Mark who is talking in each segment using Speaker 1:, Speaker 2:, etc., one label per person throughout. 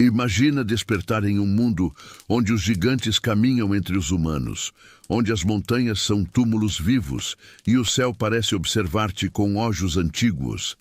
Speaker 1: Imagina despertar em um mundo onde os gigantes caminham entre os humanos, onde as montanhas são túmulos vivos e o céu parece observar-te com olhos antigos.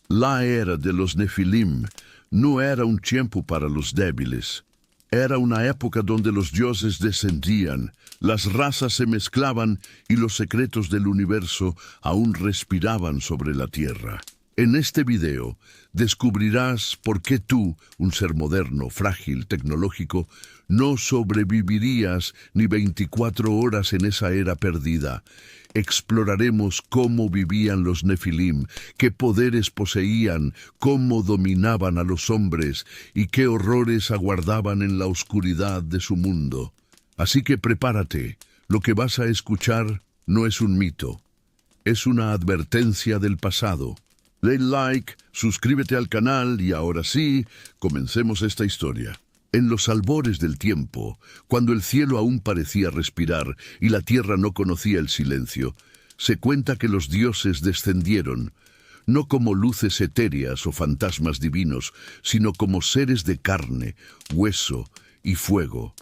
Speaker 1: La era de los Nefilim no era um tempo para los débiles. Era una época donde los dioses descendían, las razas se mezclaban y los secretos del universo aún respiraban sobre la tierra. En este video descubrirás por qué tú, un ser moderno, frágil, tecnológico, no sobrevivirías ni 24 horas en esa era perdida. Exploraremos cómo vivían los Nefilim, qué poderes poseían, cómo dominaban a los hombres y qué horrores aguardaban en la oscuridad de su mundo. Así que prepárate, lo que vas a escuchar no es un mito, es una advertencia del pasado. Dale like, suscríbete al canal y ahora sí, comencemos esta historia. En los albores del tiempo, cuando el cielo aún parecía respirar y la tierra no conocía el silencio, se cuenta que los dioses descendieron, no como luces etéreas o fantasmas divinos, sino como seres de carne, hueso y fuego.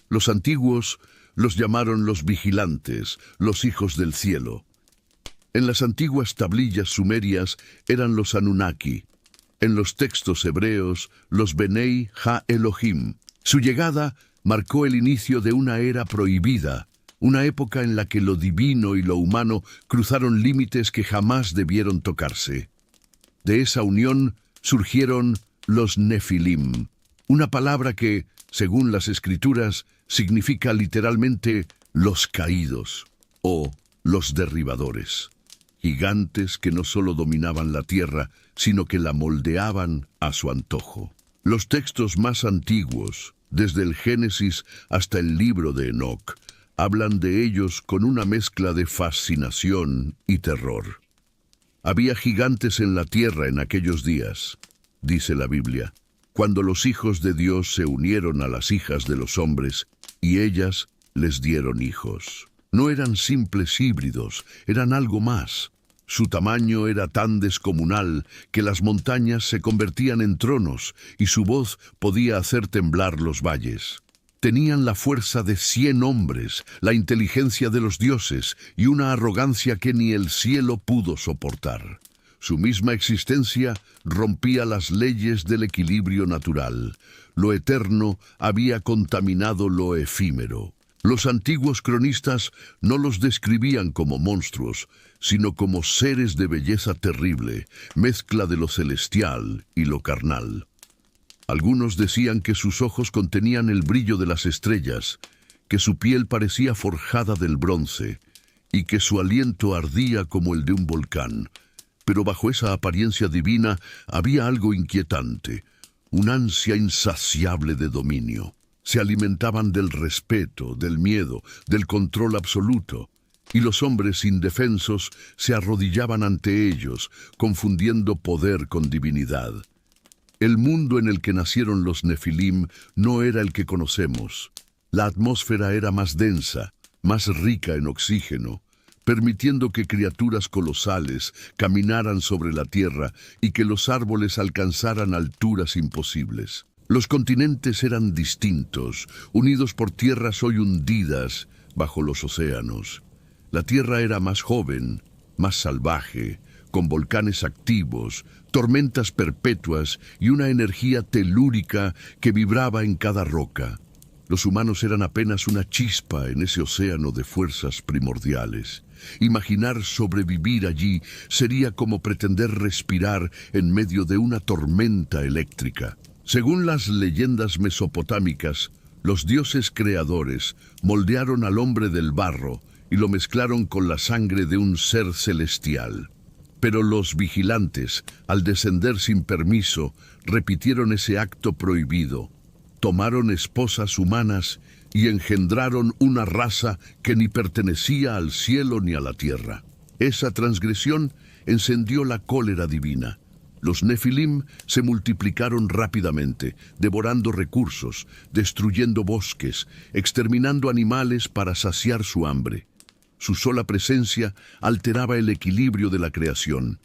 Speaker 1: Los antiguos los llamaron los vigilantes, los hijos del cielo. En las antiguas tablillas sumerias eran los Anunnaki. En los textos hebreos, los Benei Ha Elohim. Su llegada marcó el inicio de una era prohibida, una época en la que lo divino y lo humano cruzaron límites que jamás debieron tocarse. De esa unión surgieron los Nefilim, una palabra que, según las escrituras, significa literalmente los caídos o los derribadores. Gigantes que no solo dominaban la tierra, sino que la moldeaban a su antojo. Los textos más antiguos, desde el Génesis hasta el libro de Enoc, hablan de ellos con una mezcla de fascinación y terror. Había gigantes en la tierra en aquellos días, dice la Biblia, cuando los hijos de Dios se unieron a las hijas de los hombres, y ellas les dieron hijos. No eran simples híbridos, eran algo más. Su tamaño era tan descomunal que las montañas se convertían en tronos y su voz podía hacer temblar los valles. Tenían la fuerza de 100 hombres, la inteligencia de los dioses y una arrogancia que ni el cielo pudo soportar. Su misma existencia rompía las leyes del equilibrio natural. Lo eterno había contaminado lo efímero. Los antiguos cronistas no los describían como monstruos, sino como seres de belleza terrible, mezcla de lo celestial y lo carnal. Algunos decían que sus ojos contenían el brillo de las estrellas, que su piel parecía forjada del bronce, y que su aliento ardía como el de un volcán. Pero bajo esa apariencia divina había algo inquietante, una ansia insaciable de dominio. Se alimentaban del respeto, del miedo, del control absoluto, y los hombres indefensos se arrodillaban ante ellos, confundiendo poder con divinidad. El mundo en el que nacieron los Nefilim no era el que conocemos. La atmósfera era más densa, más rica en oxígeno, permitiendo que criaturas colosales caminaran sobre la tierra y que los árboles alcanzaran alturas imposibles. Los continentes eran distintos, unidos por tierras hoy hundidas bajo los océanos. La tierra era más joven, más salvaje, con volcanes activos, tormentas perpetuas y una energía telúrica que vibraba en cada roca. Los humanos eran apenas una chispa en ese océano de fuerzas primordiales. Imaginar sobrevivir allí sería como pretender respirar en medio de una tormenta eléctrica. Según las leyendas mesopotámicas, los dioses creadores moldearon al hombre del barro y lo mezclaron con la sangre de un ser celestial. Pero los vigilantes, al descender sin permiso, repitieron ese acto prohibido. Tomaron esposas humanas y engendraron una raza que ni pertenecía al cielo ni a la tierra. Esa transgresión encendió la cólera divina. Los Nefilim se multiplicaron rápidamente, devorando recursos, destruyendo bosques, exterminando animales para saciar su hambre. Su sola presencia alteraba el equilibrio de la creación.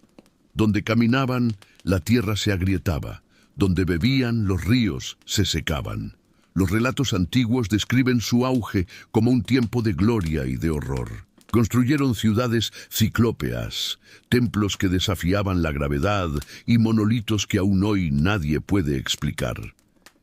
Speaker 1: Donde caminaban, la tierra se agrietaba. Donde bebían, los ríos se secaban. Los relatos antiguos describen su auge como un tiempo de gloria y de horror. Construyeron ciudades ciclópeas, templos que desafiaban la gravedad y monolitos que aún hoy nadie puede explicar.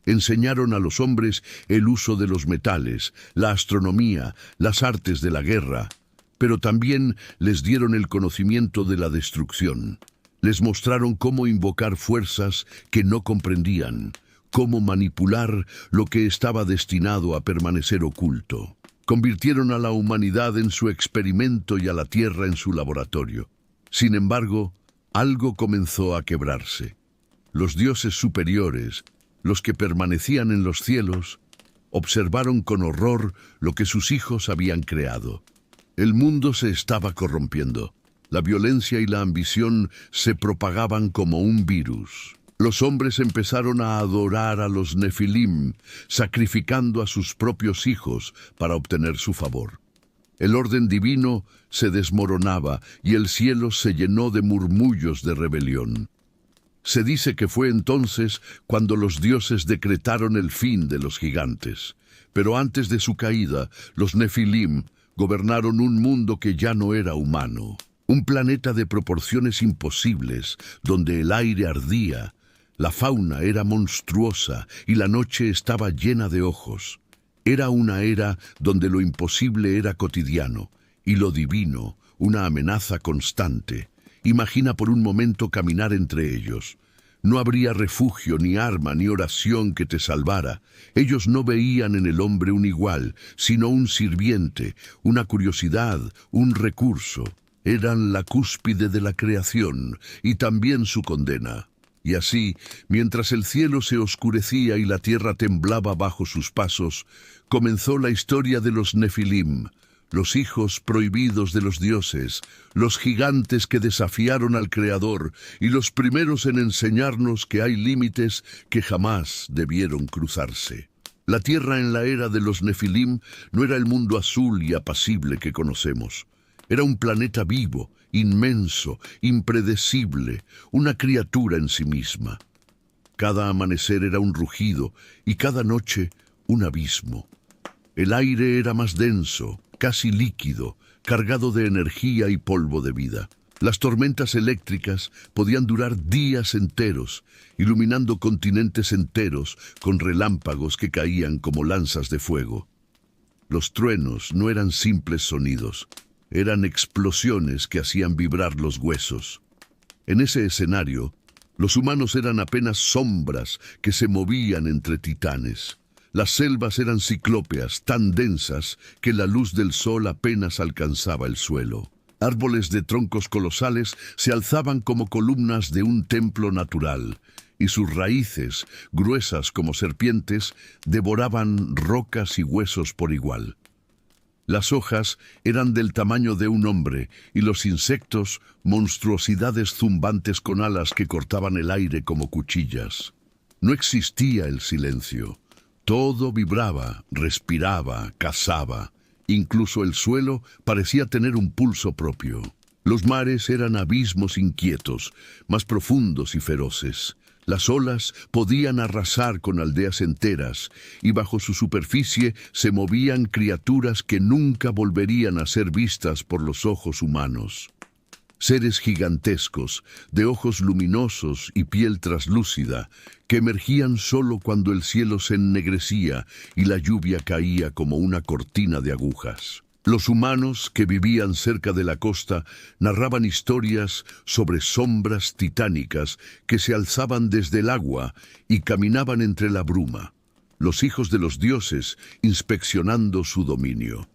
Speaker 1: Enseñaron a los hombres el uso de los metales, la astronomía, las artes de la guerra, pero también les dieron el conocimiento de la destrucción. Les mostraron cómo invocar fuerzas que no comprendían, cómo manipular lo que estaba destinado a permanecer oculto. Convirtieron a la humanidad en su experimento y a la Tierra en su laboratorio. Sin embargo, algo comenzó a quebrarse. Los dioses superiores, los que permanecían en los cielos, observaron con horror lo que sus hijos habían creado. El mundo se estaba corrompiendo. La violencia y la ambición se propagaban como un virus. Los hombres empezaron a adorar a los Nefilim, sacrificando a sus propios hijos para obtener su favor. El orden divino se desmoronaba y el cielo se llenó de murmullos de rebelión. Se dice que fue entonces cuando los dioses decretaron el fin de los gigantes. Pero antes de su caída, los Nefilim gobernaron un mundo que ya no era humano. Un planeta de proporciones imposibles, donde el aire ardía, la fauna era monstruosa y la noche estaba llena de ojos. Era una era donde lo imposible era cotidiano y lo divino una amenaza constante. Imagina por un momento caminar entre ellos. No habría refugio, ni arma, ni oración que te salvara. Ellos no veían en el hombre un igual, sino un sirviente, una curiosidad, un recurso. Eran la cúspide de la creación y también su condena. Y así, mientras el cielo se oscurecía y la tierra temblaba bajo sus pasos, comenzó la historia de los Nefilim, los hijos prohibidos de los dioses, los gigantes que desafiaron al Creador y los primeros en enseñarnos que hay límites que jamás debieron cruzarse. La tierra en la era de los Nefilim no era el mundo azul y apacible que conocemos. Era un planeta vivo, inmenso, impredecible, una criatura en sí misma. Cada amanecer era un rugido y cada noche un abismo. El aire era más denso, casi líquido, cargado de energía y polvo de vida. Las tormentas eléctricas podían durar días enteros, iluminando continentes enteros con relámpagos que caían como lanzas de fuego. Los truenos no eran simples sonidos. Eran explosiones que hacían vibrar los huesos. En ese escenario, los humanos eran apenas sombras que se movían entre titanes. Las selvas eran ciclópeas, tan densas que la luz del sol apenas alcanzaba el suelo. Árboles de troncos colosales se alzaban como columnas de un templo natural, y sus raíces, gruesas como serpientes, devoraban rocas y huesos por igual. Las hojas eran del tamaño de un hombre y los insectos, monstruosidades zumbantes con alas que cortaban el aire como cuchillas. No existía el silencio. Todo vibraba, respiraba, cazaba. Incluso el suelo parecía tener un pulso propio. Los mares eran abismos inquietos, más profundos y feroces. Las olas podían arrasar con aldeas enteras, y bajo su superficie se movían criaturas que nunca volverían a ser vistas por los ojos humanos. Seres gigantescos, de ojos luminosos y piel traslúcida, que emergían solo cuando el cielo se ennegrecía y la lluvia caía como una cortina de agujas. Los humanos que vivían cerca de la costa narraban historias sobre sombras titánicas que se alzaban desde el agua y caminaban entre la bruma, los hijos de los dioses inspeccionando su dominio.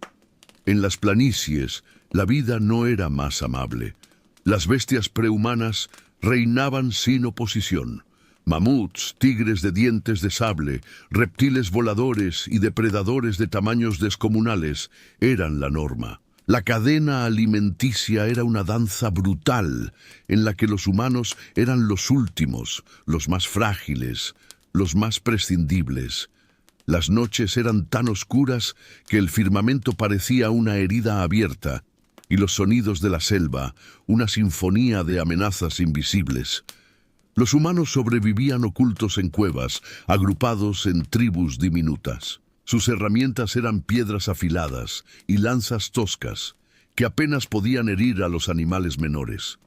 Speaker 1: En las planicies, la vida no era más amable. Las bestias prehumanas reinaban sin oposición. Mamuts, tigres de dientes de sable, reptiles voladores y depredadores de tamaños descomunales eran la norma. La cadena alimenticia era una danza brutal en la que los humanos eran los últimos, los más frágiles, los más prescindibles. Las noches eran tan oscuras que el firmamento parecía una herida abierta y los sonidos de la selva una sinfonía de amenazas invisibles. Los humanos sobrevivían ocultos en cuevas, agrupados en tribus diminutas. Sus herramientas eran piedras afiladas y lanzas toscas, que apenas podían herir a los animales menores.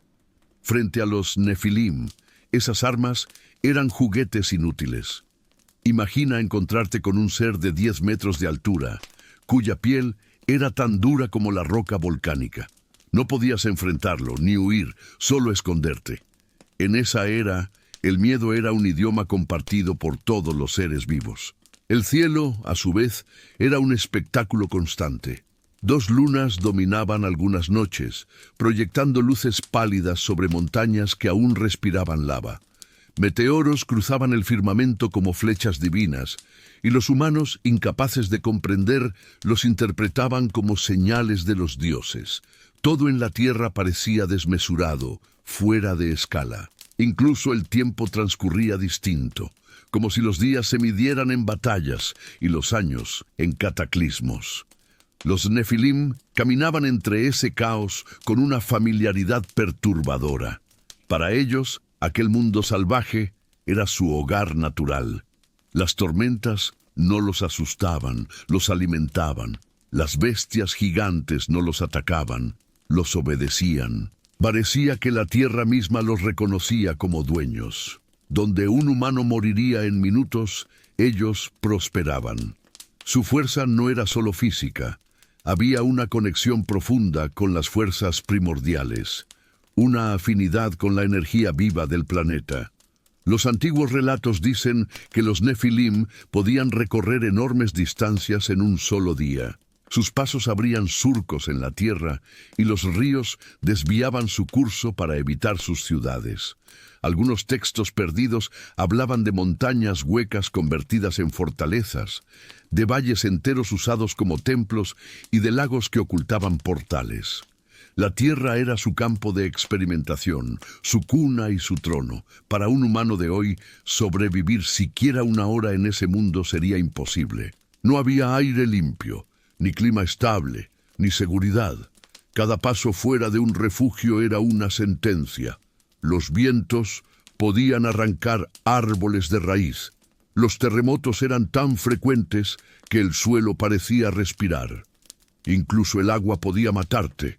Speaker 1: Frente a los Nefilim, esas armas eran juguetes inútiles. Imagina encontrarte con un ser de 10 metros de altura, cuya piel era tan dura como la roca volcánica. No podías enfrentarlo, ni huir, solo esconderte. En esa era, el miedo era un idioma compartido por todos los seres vivos. El cielo, a su vez, era un espectáculo constante. 2 lunas dominaban algunas noches, proyectando luces pálidas sobre montañas que aún respiraban lava. Meteoros cruzaban el firmamento como flechas divinas, y los humanos, incapaces de comprender, los interpretaban como señales de los dioses. Todo en la tierra parecía desmesurado, fuera de escala. Incluso el tiempo transcurría distinto, como si los días se midieran en batallas y los años en cataclismos. Los Nefilim caminaban entre ese caos con una familiaridad perturbadora. Para ellos, aquel mundo salvaje era su hogar natural. Las tormentas no los asustaban, los alimentaban. Las bestias gigantes no los atacaban, los obedecían. Parecía que la tierra misma los reconocía como dueños. Donde un humano moriría en minutos, ellos prosperaban. Su fuerza no era solo física. Había una conexión profunda con las fuerzas primordiales, una afinidad con la energía viva del planeta. Los antiguos relatos dicen que los Nefilim podían recorrer enormes distancias en un solo día. Sus pasos abrían surcos en la tierra y los ríos desviaban su curso para evitar sus ciudades. Algunos textos perdidos hablaban de montañas huecas convertidas en fortalezas, de valles enteros usados como templos y de lagos que ocultaban portales. La tierra era su campo de experimentación, su cuna y su trono. Para un humano de hoy, sobrevivir siquiera una hora en ese mundo sería imposible. No había aire limpio, ni clima estable, ni seguridad. Cada paso fuera de un refugio era una sentencia. Los vientos podían arrancar árboles de raíz. Los terremotos eran tan frecuentes que el suelo parecía respirar. Incluso el agua podía matarte.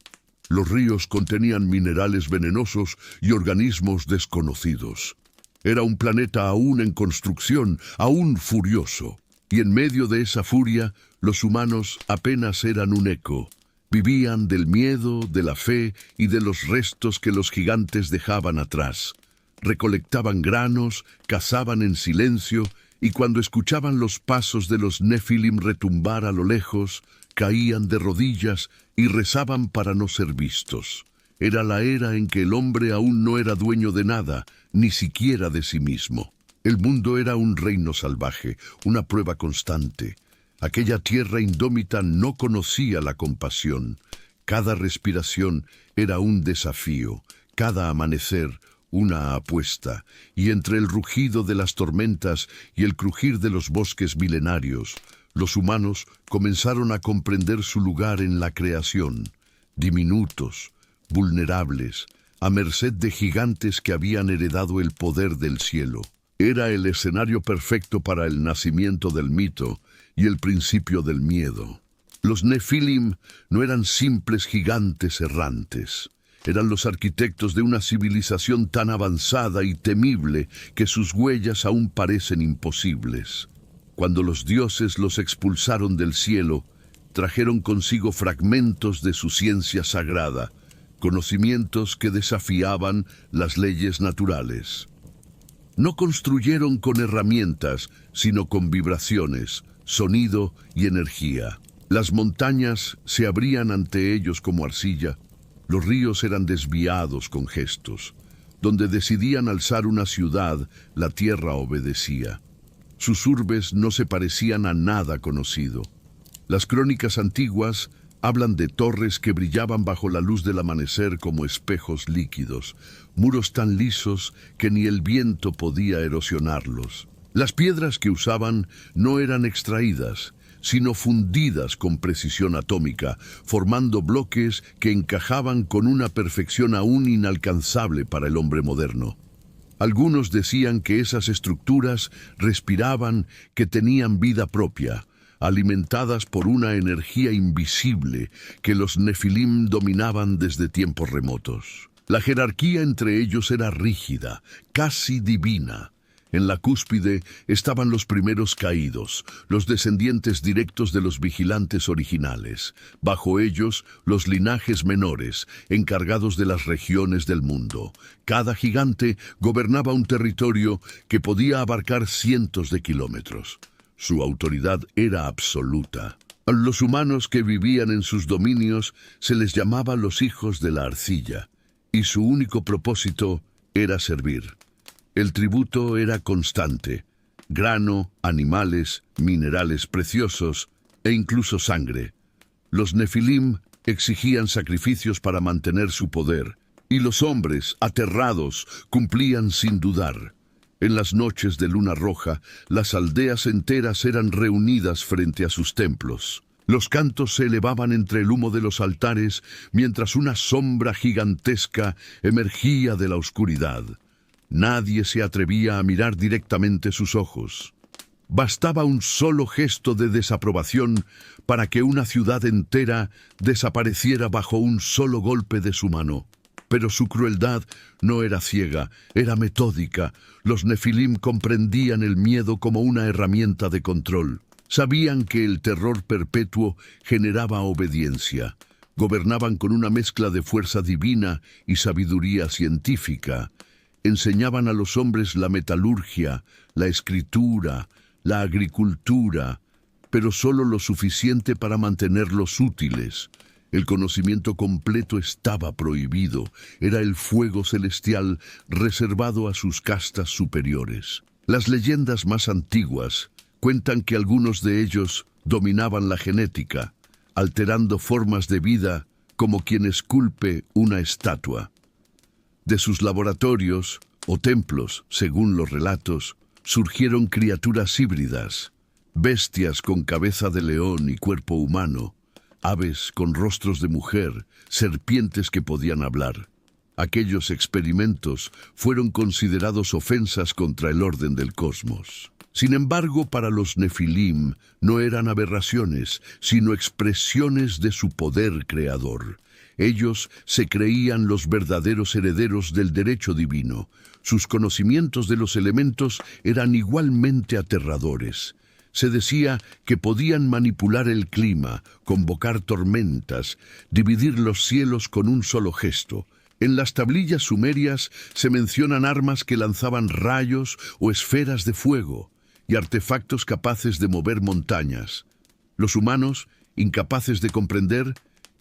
Speaker 1: Los ríos contenían minerales venenosos y organismos desconocidos. Era un planeta aún en construcción, aún furioso. Y en medio de esa furia, los humanos apenas eran un eco. Vivían del miedo, de la fe y de los restos que los gigantes dejaban atrás. Recolectaban granos, cazaban en silencio, y cuando escuchaban los pasos de los Nefilim retumbar a lo lejos, caían de rodillas y rezaban para no ser vistos. Era la era en que el hombre aún no era dueño de nada, ni siquiera de sí mismo. El mundo era un reino salvaje, una prueba constante. Aquella tierra indómita no conocía la compasión. Cada respiración era un desafío, cada amanecer una apuesta, y entre el rugido de las tormentas y el crujir de los bosques milenarios, los humanos comenzaron a comprender su lugar en la creación, diminutos, vulnerables, a merced de gigantes que habían heredado el poder del cielo. Era el escenario perfecto para el nacimiento del mito y el principio del miedo. Los Nefilim no eran simples gigantes errantes. Eran los arquitectos de una civilización tan avanzada y temible que sus huellas aún parecen imposibles. Cuando los dioses los expulsaron del cielo, trajeron consigo fragmentos de su ciencia sagrada, conocimientos que desafiaban las leyes naturales. No construyeron con herramientas, sino con vibraciones, sonido y energía. Las montañas se abrían ante ellos como arcilla. Los ríos eran desviados con gestos. Donde decidían alzar una ciudad, la tierra obedecía. Sus urbes no se parecían a nada conocido. Las crónicas antiguas hablan de torres que brillaban bajo la luz del amanecer como espejos líquidos, muros tan lisos que ni el viento podía erosionarlos. Las piedras que usaban no eran extraídas, sino fundidas con precisión atómica, formando bloques que encajaban con una perfección aún inalcanzable para el hombre moderno. Algunos decían que esas estructuras respiraban, que tenían vida propia, alimentadas por una energía invisible que los nefilim dominaban desde tiempos remotos. La jerarquía entre ellos era rígida, casi divina. En la cúspide estaban los primeros caídos, los descendientes directos de los vigilantes originales. Bajo ellos, los linajes menores, encargados de las regiones del mundo. Cada gigante gobernaba un territorio que podía abarcar cientos de kilómetros. Su autoridad era absoluta. A los humanos que vivían en sus dominios se les llamaba los hijos de la arcilla, y su único propósito era servir. El tributo era constante: grano, animales, minerales preciosos e incluso sangre. Los nefilim exigían sacrificios para mantener su poder, y los hombres, aterrados, cumplían sin dudar. En las noches de luna roja, las aldeas enteras eran reunidas frente a sus templos. Los cantos se elevaban entre el humo de los altares, mientras una sombra gigantesca emergía de la oscuridad. Nadie se atrevía a mirar directamente sus ojos. Bastaba un solo gesto de desaprobación para que una ciudad entera desapareciera bajo un solo golpe de su mano. Pero su crueldad no era ciega, era metódica. Los nefilim comprendían el miedo como una herramienta de control. Sabían que el terror perpetuo generaba obediencia. Gobernaban con una mezcla de fuerza divina y sabiduría científica. Enseñaban a los hombres la metalurgia, la escritura, la agricultura, pero solo lo suficiente para mantenerlos útiles. El conocimiento completo estaba prohibido, era el fuego celestial reservado a sus castas superiores. Las leyendas más antiguas cuentan que algunos de ellos dominaban la genética, alterando formas de vida como quien esculpe una estatua. De sus laboratorios, o templos, según los relatos, surgieron criaturas híbridas, bestias con cabeza de león y cuerpo humano, aves con rostros de mujer, serpientes que podían hablar. Aquellos experimentos fueron considerados ofensas contra el orden del cosmos. Sin embargo, para los nefilim no eran aberraciones, sino expresiones de su poder creador. Ellos se creían los verdaderos herederos del derecho divino. Sus conocimientos de los elementos eran igualmente aterradores. Se decía que podían manipular el clima, convocar tormentas, dividir los cielos con un solo gesto. En las tablillas sumerias se mencionan armas que lanzaban rayos o esferas de fuego y artefactos capaces de mover montañas. Los humanos, incapaces de comprender,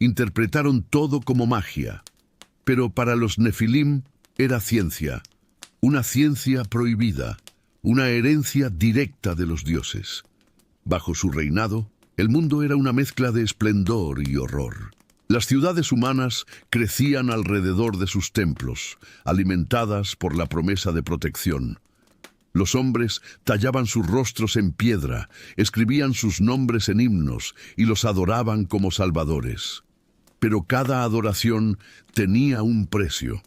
Speaker 1: interpretaron todo como magia. Pero para los nefilim era ciencia, una ciencia prohibida, una herencia directa de los dioses. Bajo su reinado, el mundo era una mezcla de esplendor y horror. Las ciudades humanas crecían alrededor de sus templos, alimentadas por la promesa de protección. Los hombres tallaban sus rostros en piedra, escribían sus nombres en himnos y los adoraban como salvadores. Pero cada adoración tenía un precio.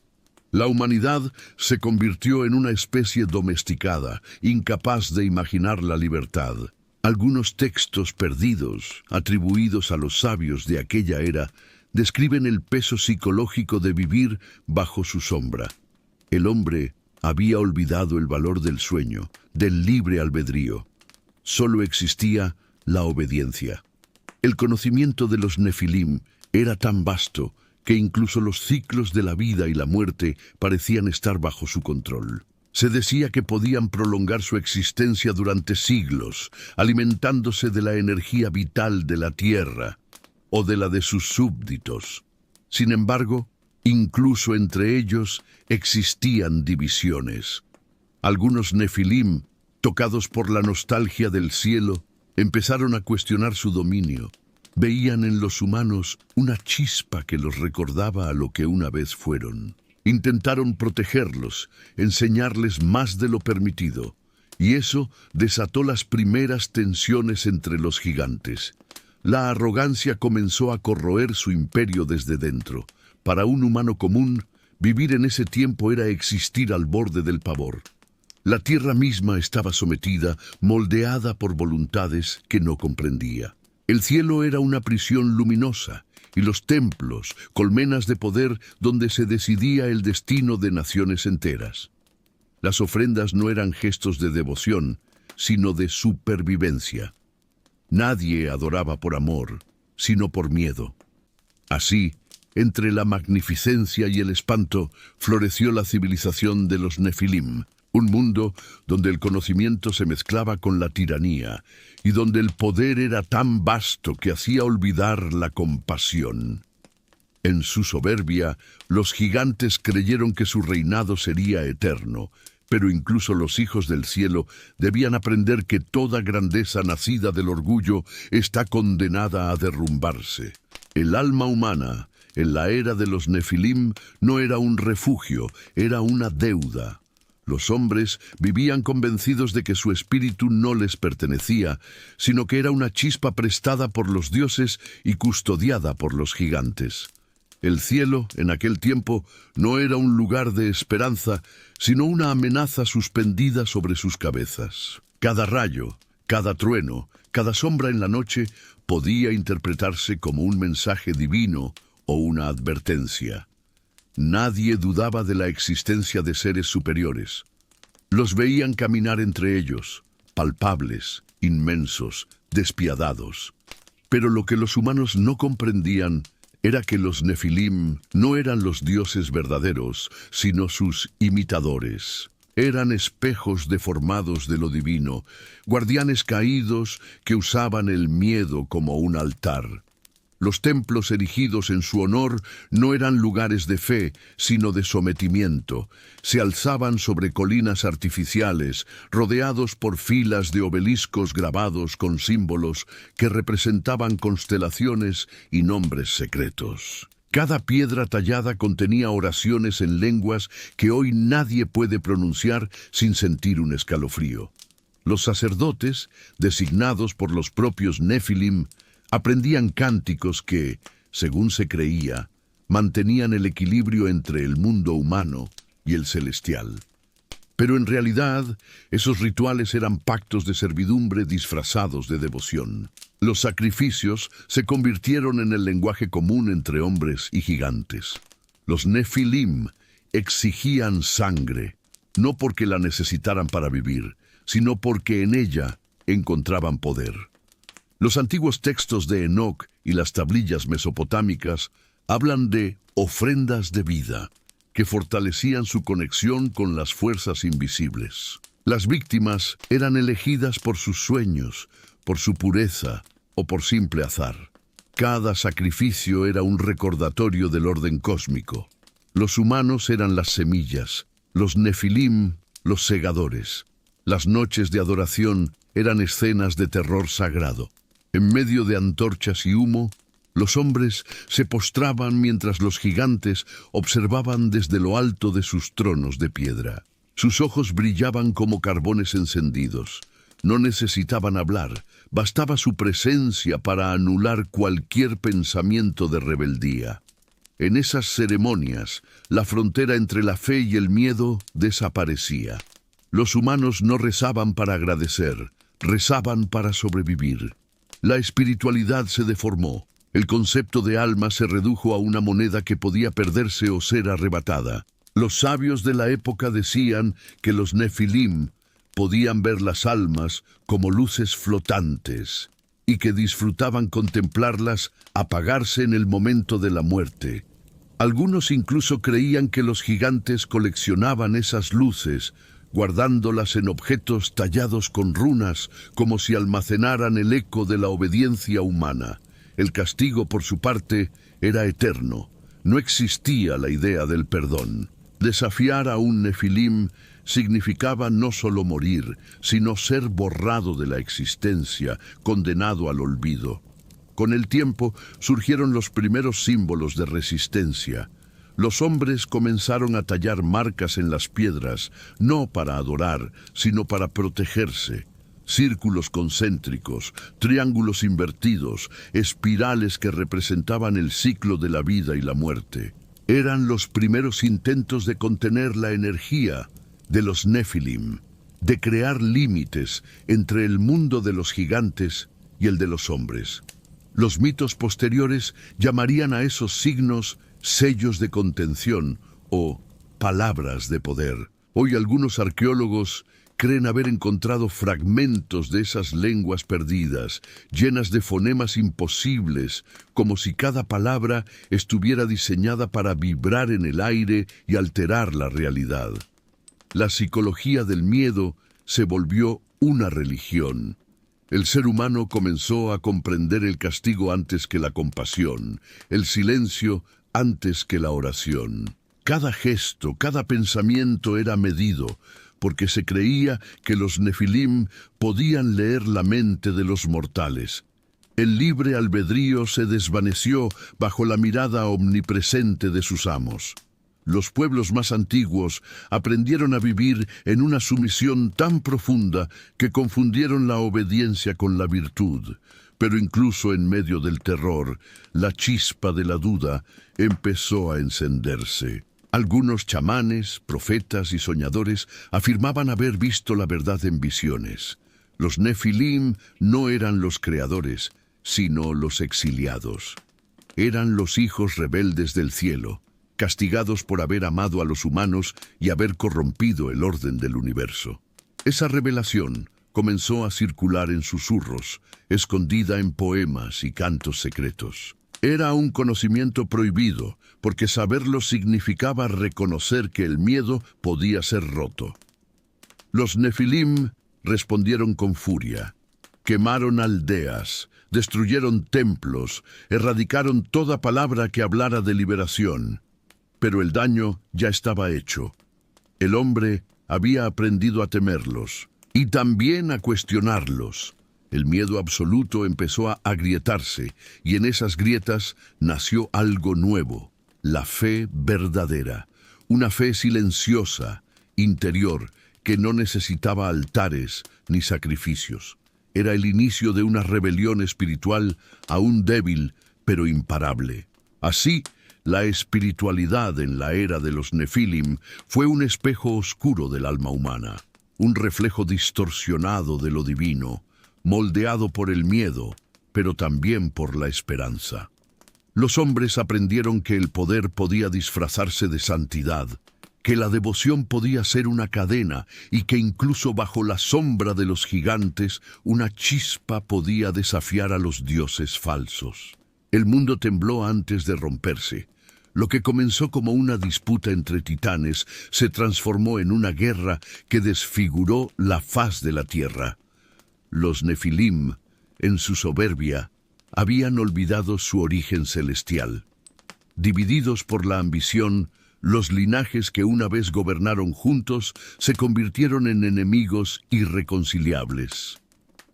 Speaker 1: La humanidad se convirtió en una especie domesticada, incapaz de imaginar la libertad. Algunos textos perdidos, atribuidos a los sabios de aquella era, describen el peso psicológico de vivir bajo su sombra. El hombre había olvidado el valor del sueño, del libre albedrío. Solo existía la obediencia. El conocimiento de los nefilim era tan vasto que incluso los ciclos de la vida y la muerte parecían estar bajo su control. Se decía que podían prolongar su existencia durante siglos, alimentándose de la energía vital de la tierra o de la de sus súbditos. Sin embargo, incluso entre ellos existían divisiones. Algunos nefilim, tocados por la nostalgia del cielo, empezaron a cuestionar su dominio. Veían en los humanos una chispa que los recordaba a lo que una vez fueron. Intentaron protegerlos, enseñarles más de lo permitido, y eso desató las primeras tensiones entre los gigantes. La arrogancia comenzó a corroer su imperio desde dentro. Para un humano común, Vivir en ese tiempo era existir al borde del pavor. La tierra misma estaba sometida, moldeada por voluntades que no comprendía. El cielo era una prisión luminosa, y los templos, colmenas de poder donde se decidía el destino de naciones enteras. Las ofrendas no eran gestos de devoción, sino de supervivencia. Nadie adoraba por amor, sino por miedo. Así, entre la magnificencia y el espanto, floreció la civilización de los Nefilim, un mundo donde el conocimiento se mezclaba con la tiranía y donde el poder era tan vasto que hacía olvidar la compasión. En su soberbia, los gigantes creyeron que su reinado sería eterno, pero incluso los hijos del cielo debían aprender que toda grandeza nacida del orgullo está condenada a derrumbarse. El alma humana, en la era de los Nefilim, no era un refugio, era una deuda. Los hombres vivían convencidos de que su espíritu no les pertenecía, sino que era una chispa prestada por los dioses y custodiada por los gigantes. El cielo, en aquel tiempo, no era un lugar de esperanza, sino una amenaza suspendida sobre sus cabezas. Cada rayo, cada trueno, cada sombra en la noche podía interpretarse como un mensaje divino o una advertencia. Nadie dudaba de la existencia de seres superiores. Los veían caminar entre ellos, palpables, inmensos, despiadados. Pero lo que los humanos no comprendían era que los Nefilim no eran los dioses verdaderos, sino sus imitadores. Eran espejos deformados de lo divino, guardianes caídos que usaban el miedo como un altar. Los templos erigidos en su honor no eran lugares de fe, sino de sometimiento. Se alzaban sobre colinas artificiales, rodeados por filas de obeliscos grabados con símbolos que representaban constelaciones y nombres secretos. Cada piedra tallada contenía oraciones en lenguas que hoy nadie puede pronunciar sin sentir un escalofrío. Los sacerdotes, designados por los propios Nefilim, aprendían cánticos que, según se creía, mantenían el equilibrio entre el mundo humano y el celestial. Pero en realidad, esos rituales eran pactos de servidumbre disfrazados de devoción. Los sacrificios se convirtieron en el lenguaje común entre hombres y gigantes. Los Nefilim exigían sangre, no porque la necesitaran para vivir, sino porque en ella encontraban poder. Los antiguos textos de Enoc y las tablillas mesopotámicas hablan de ofrendas de vida, que fortalecían su conexión con las fuerzas invisibles. Las víctimas eran elegidas por sus sueños, por su pureza o por simple azar. Cada sacrificio era un recordatorio del orden cósmico. Los humanos eran las semillas, los Nefilim, los segadores. Las noches de adoración eran escenas de terror sagrado. En medio de antorchas y humo, los hombres se postraban mientras los gigantes observaban desde lo alto de sus tronos de piedra. Sus ojos brillaban como carbones encendidos. No necesitaban hablar, bastaba su presencia para anular cualquier pensamiento de rebeldía. En esas ceremonias, la frontera entre la fe y el miedo desaparecía. Los humanos no rezaban para agradecer, rezaban para sobrevivir. La espiritualidad se deformó. El concepto de alma se redujo a una moneda que podía perderse o ser arrebatada. Los sabios de la época decían que los Nefilim podían ver las almas como luces flotantes y que disfrutaban contemplarlas apagarse en el momento de la muerte. Algunos incluso creían que los gigantes coleccionaban esas luces, guardándolas en objetos tallados con runas, como si almacenaran el eco de la obediencia humana. El castigo, por su parte, era eterno. No existía la idea del perdón. Desafiar a un Nefilim significaba no solo morir, sino ser borrado de la existencia, condenado al olvido. Con el tiempo surgieron los primeros símbolos de resistencia. Los hombres comenzaron a tallar marcas en las piedras, no para adorar, sino para protegerse. Círculos concéntricos, triángulos invertidos, espirales que representaban el ciclo de la vida y la muerte. Eran los primeros intentos de contener la energía de los Nefilim, de crear límites entre el mundo de los gigantes y el de los hombres. Los mitos posteriores llamarían a esos signos sellos de contención o palabras de poder. Hoy algunos arqueólogos creen haber encontrado fragmentos de esas lenguas perdidas, llenas de fonemas imposibles, como si cada palabra estuviera diseñada para vibrar en el aire y alterar la realidad. La psicología del miedo se volvió una religión. El ser humano comenzó a comprender el castigo antes que la compasión, el silencio antes que la oración. Cada gesto, cada pensamiento era medido, porque se creía que los Nefilim podían leer la mente de los mortales. El libre albedrío se desvaneció bajo la mirada omnipresente de sus amos. Los pueblos más antiguos aprendieron a vivir en una sumisión tan profunda que confundieron la obediencia con la virtud. Pero incluso en medio del terror, la chispa de la duda empezó a encenderse. Algunos chamanes, profetas y soñadores afirmaban haber visto la verdad en visiones. Los Nefilim no eran los creadores, sino los exiliados. Eran los hijos rebeldes del cielo, castigados por haber amado a los humanos y haber corrompido el orden del universo. Esa revelación comenzó a circular en susurros, escondida en poemas y cantos secretos. Era un conocimiento prohibido, porque saberlo significaba reconocer que el miedo podía ser roto. Los Nefilim respondieron con furia. Quemaron aldeas, destruyeron templos, erradicaron toda palabra que hablara de liberación. Pero el daño ya estaba hecho. El hombre había aprendido a temerlos y también a cuestionarlos. El miedo absoluto empezó a agrietarse y en esas grietas nació algo nuevo, la fe verdadera, una fe silenciosa, interior, que no necesitaba altares ni sacrificios. Era el inicio de una rebelión espiritual aún débil, pero imparable. Así, la espiritualidad en la era de los Nefilim fue un espejo oscuro del alma humana, un reflejo distorsionado de lo divino, moldeado por el miedo, pero también por la esperanza. Los hombres aprendieron que el poder podía disfrazarse de santidad, que la devoción podía ser una cadena y que incluso bajo la sombra de los gigantes una chispa podía desafiar a los dioses falsos. El mundo tembló antes de romperse. Lo que comenzó como una disputa entre titanes se transformó en una guerra que desfiguró la faz de la tierra. Los Nefilim, en su soberbia, habían olvidado su origen celestial. Divididos por la ambición, los linajes que una vez gobernaron juntos se convirtieron en enemigos irreconciliables.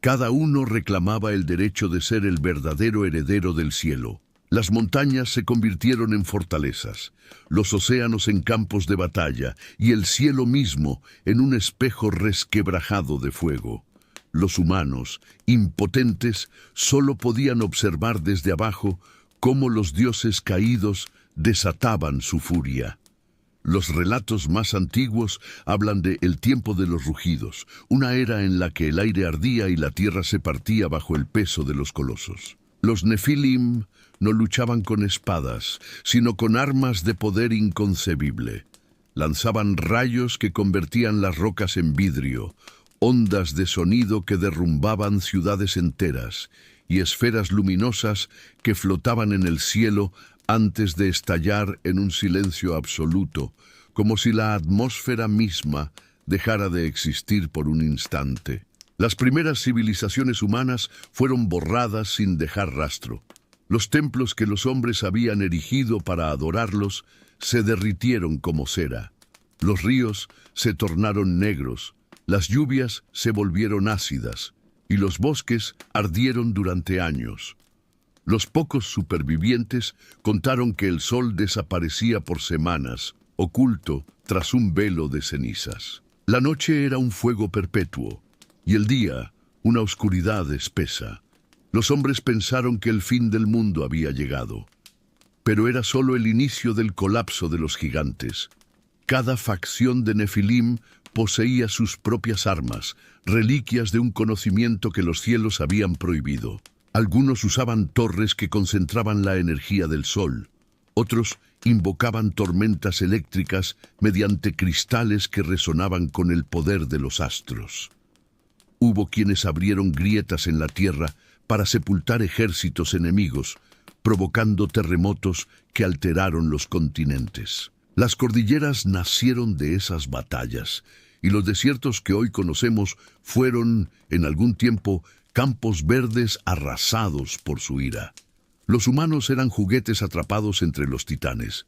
Speaker 1: Cada uno reclamaba el derecho de ser el verdadero heredero del cielo. Las montañas se convirtieron en fortalezas, los océanos en campos de batalla y el cielo mismo en un espejo resquebrajado de fuego. Los humanos, impotentes, solo podían observar desde abajo cómo los dioses caídos desataban su furia. Los relatos más antiguos hablan de el tiempo de los rugidos, una era en la que el aire ardía y la tierra se partía bajo el peso de los colosos. Los Nefilim no luchaban con espadas, sino con armas de poder inconcebible. Lanzaban rayos que convertían las rocas en vidrio, ondas de sonido que derrumbaban ciudades enteras y esferas luminosas que flotaban en el cielo antes de estallar en un silencio absoluto, como si la atmósfera misma dejara de existir por un instante. Las primeras civilizaciones humanas fueron borradas sin dejar rastro. Los templos que los hombres habían erigido para adorarlos se derritieron como cera. Los ríos se tornaron negros, las lluvias se volvieron ácidas y los bosques ardieron durante años. Los pocos supervivientes contaron que el sol desaparecía por semanas, oculto tras un velo de cenizas. La noche era un fuego perpetuo y el día una oscuridad espesa. Los hombres pensaron que el fin del mundo había llegado. Pero era solo el inicio del colapso de los gigantes. Cada facción de Nefilim poseía sus propias armas, reliquias de un conocimiento que los cielos habían prohibido. Algunos usaban torres que concentraban la energía del sol. Otros invocaban tormentas eléctricas mediante cristales que resonaban con el poder de los astros. Hubo quienes abrieron grietas en la tierra para sepultar ejércitos enemigos, provocando terremotos que alteraron los continentes. Las cordilleras nacieron de esas batallas, y los desiertos que hoy conocemos fueron, en algún tiempo, campos verdes arrasados por su ira. Los humanos eran juguetes atrapados entre los titanes.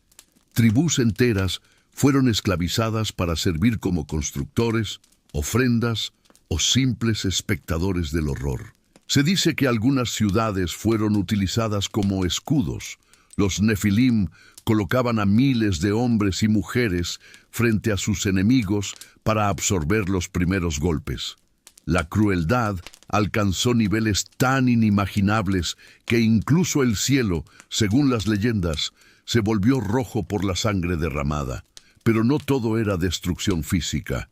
Speaker 1: Tribus enteras fueron esclavizadas para servir como constructores, ofrendas o simples espectadores del horror. Se dice que algunas ciudades fueron utilizadas como escudos. Los Nefilim colocaban a miles de hombres y mujeres frente a sus enemigos para absorber los primeros golpes. La crueldad alcanzó niveles tan inimaginables que incluso el cielo, según las leyendas, se volvió rojo por la sangre derramada. Pero no todo era destrucción física.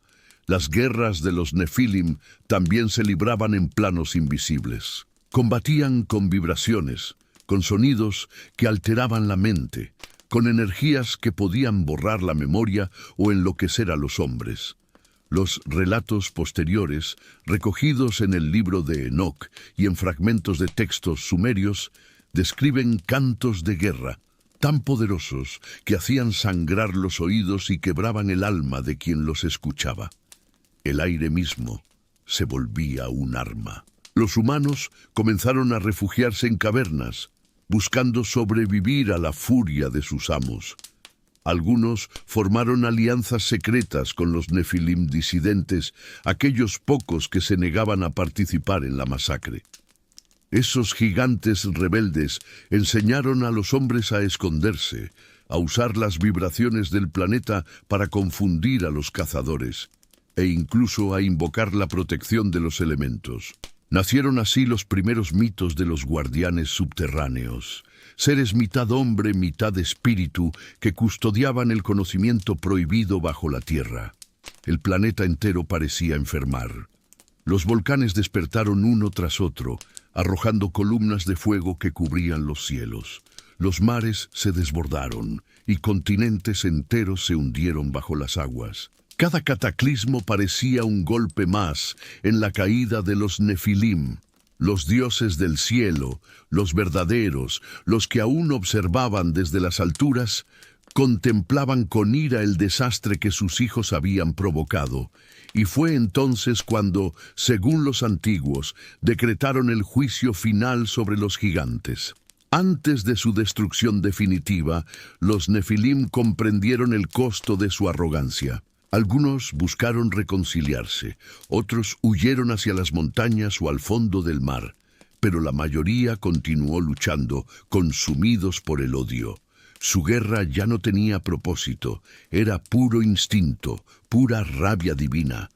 Speaker 1: Las guerras de los Nefilim también se libraban en planos invisibles. Combatían con vibraciones, con sonidos que alteraban la mente, con energías que podían borrar la memoria o enloquecer a los hombres. Los relatos posteriores, recogidos en el libro de Enoc y en fragmentos de textos sumerios, describen cantos de guerra tan poderosos que hacían sangrar los oídos y quebraban el alma de quien los escuchaba. El aire mismo se volvía un arma. Los humanos comenzaron a refugiarse en cavernas, buscando sobrevivir a la furia de sus amos. Algunos formaron alianzas secretas con los Nefilim disidentes, aquellos pocos que se negaban a participar en la masacre. Esos gigantes rebeldes enseñaron a los hombres a esconderse, a usar las vibraciones del planeta para confundir a los cazadores, e incluso a invocar la protección de los elementos. Nacieron así los primeros mitos de los guardianes subterráneos, seres mitad hombre, mitad espíritu, que custodiaban el conocimiento prohibido bajo la tierra. El planeta entero parecía enfermar. Los volcanes despertaron uno tras otro, arrojando columnas de fuego que cubrían los cielos. Los mares se desbordaron, y continentes enteros se hundieron bajo las aguas. Cada cataclismo parecía un golpe más en la caída de los Nefilim, los dioses del cielo, los verdaderos, los que aún observaban desde las alturas, contemplaban con ira el desastre que sus hijos habían provocado, y fue entonces cuando, según los antiguos, decretaron el juicio final sobre los gigantes. Antes de su destrucción definitiva, los Nefilim comprendieron el costo de su arrogancia. Algunos buscaron reconciliarse, otros huyeron hacia las montañas o al fondo del mar, pero la mayoría continuó luchando, consumidos por el odio. Su guerra ya no tenía propósito, era puro instinto, pura rabia divina.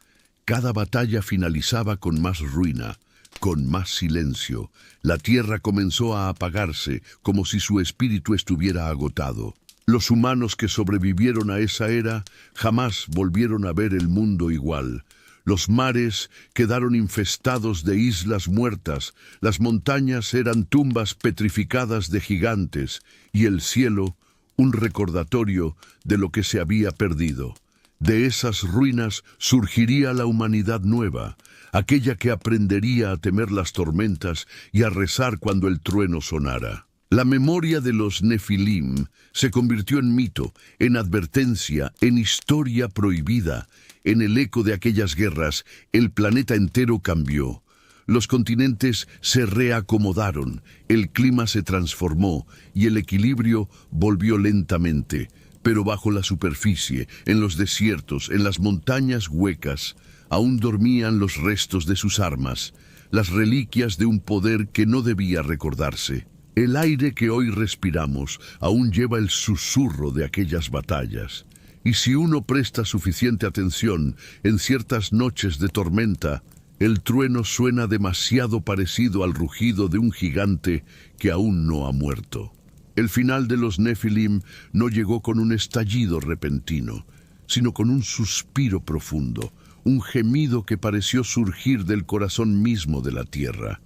Speaker 1: Cada batalla finalizaba con más ruina, con más silencio. La tierra comenzó a apagarse, como si su espíritu estuviera agotado. Los humanos que sobrevivieron a esa era jamás volvieron a ver el mundo igual. Los mares quedaron infestados de islas muertas, las montañas eran tumbas petrificadas de gigantes, y el cielo un recordatorio de lo que se había perdido. De esas ruinas surgiría la humanidad nueva, aquella que aprendería a temer las tormentas y a rezar cuando el trueno sonara. La memoria de los Nefilim se convirtió en mito, en advertencia, en historia prohibida. En el eco de aquellas guerras, el planeta entero cambió. Los continentes se reacomodaron, el clima se transformó y el equilibrio volvió lentamente. Pero bajo la superficie, en los desiertos, en las montañas huecas, aún dormían los restos de sus armas, las reliquias de un poder que no debía recordarse. El aire que hoy respiramos aún lleva el susurro de aquellas batallas. Y si uno presta suficiente atención, en ciertas noches de tormenta, el trueno suena demasiado parecido al rugido de un gigante que aún no ha muerto. El final de los Nefilim no llegó con un estallido repentino, sino con un suspiro profundo, un gemido que pareció surgir del corazón mismo de la tierra.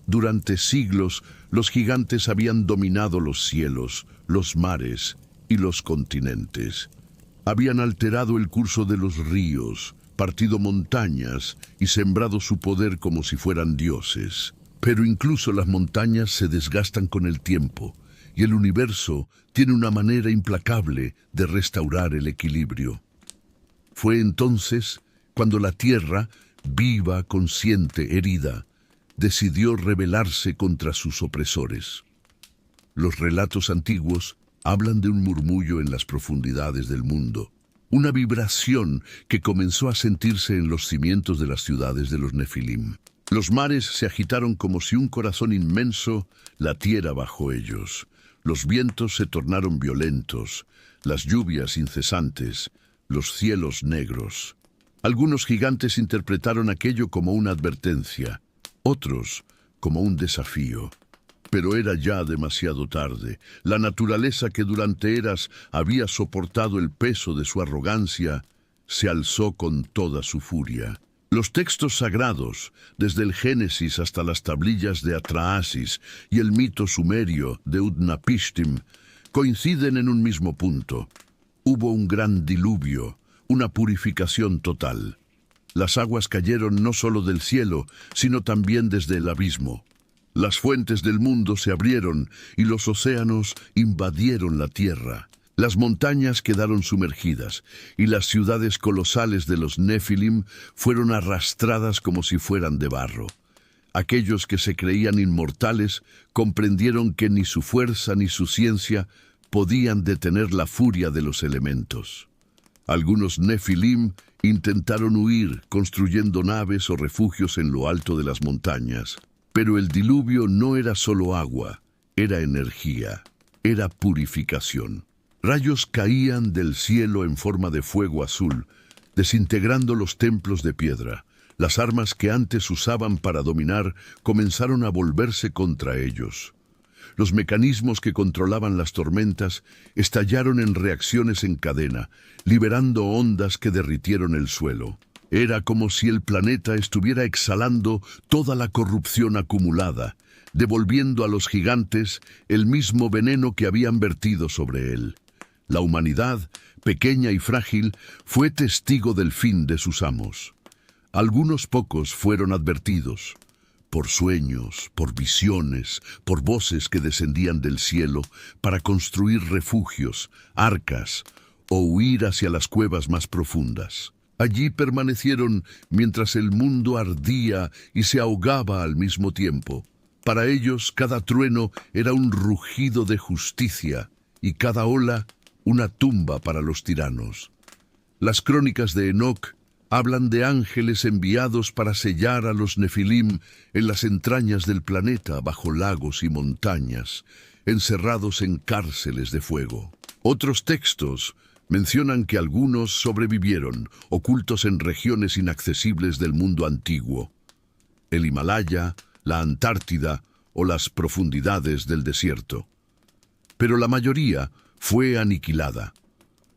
Speaker 1: Durante siglos, los gigantes habían dominado los cielos, los mares y los continentes. Habían alterado el curso de los ríos, partido montañas y sembrado su poder como si fueran dioses. Pero incluso las montañas se desgastan con el tiempo, y el universo tiene una manera implacable de restaurar el equilibrio. Fue entonces cuando la tierra, viva, consciente, herida, decidió rebelarse contra sus opresores. Los relatos antiguos hablan de un murmullo en las profundidades del mundo, una vibración que comenzó a sentirse en los cimientos de las ciudades de los Nefilim. Los mares se agitaron como si un corazón inmenso latiera bajo ellos. Los vientos se tornaron violentos, las lluvias incesantes, los cielos negros. Algunos gigantes interpretaron aquello como una advertencia, otros como un desafío. Pero era ya demasiado tarde. La naturaleza que durante eras había soportado el peso de su arrogancia, se alzó con toda su furia. Los textos sagrados, desde el Génesis hasta las tablillas de Atrahasis y el mito sumerio de Utnapishtim, coinciden en un mismo punto. Hubo un gran diluvio, una purificación total. Las aguas cayeron no solo del cielo, sino también desde el abismo. Las fuentes del mundo se abrieron y los océanos invadieron la tierra. Las montañas quedaron sumergidas y las ciudades colosales de los Nefilim fueron arrastradas como si fueran de barro. Aquellos que se creían inmortales comprendieron que ni su fuerza ni su ciencia podían detener la furia de los elementos. Algunos Nefilim intentaron huir construyendo naves o refugios en lo alto de las montañas. Pero el diluvio no era solo agua, era energía, era purificación. Rayos caían del cielo en forma de fuego azul, desintegrando los templos de piedra. Las armas que antes usaban para dominar comenzaron a volverse contra ellos. Los mecanismos que controlaban las tormentas estallaron en reacciones en cadena, liberando ondas que derritieron el suelo. Era como si el planeta estuviera exhalando toda la corrupción acumulada, devolviendo a los gigantes el mismo veneno que habían vertido sobre él. La humanidad, pequeña y frágil, fue testigo del fin de sus amos. Algunos pocos fueron advertidos, por sueños, por visiones, por voces que descendían del cielo para construir refugios, arcas o huir hacia las cuevas más profundas. Allí permanecieron mientras el mundo ardía y se ahogaba al mismo tiempo. Para ellos, cada trueno era un rugido de justicia y cada ola una tumba para los tiranos. Las crónicas de Enoc hablan de ángeles enviados para sellar a los Nefilim en las entrañas del planeta bajo lagos y montañas, encerrados en cárceles de fuego. Otros textos mencionan que algunos sobrevivieron, ocultos en regiones inaccesibles del mundo antiguo, el Himalaya, la Antártida o las profundidades del desierto. Pero la mayoría fue aniquilada.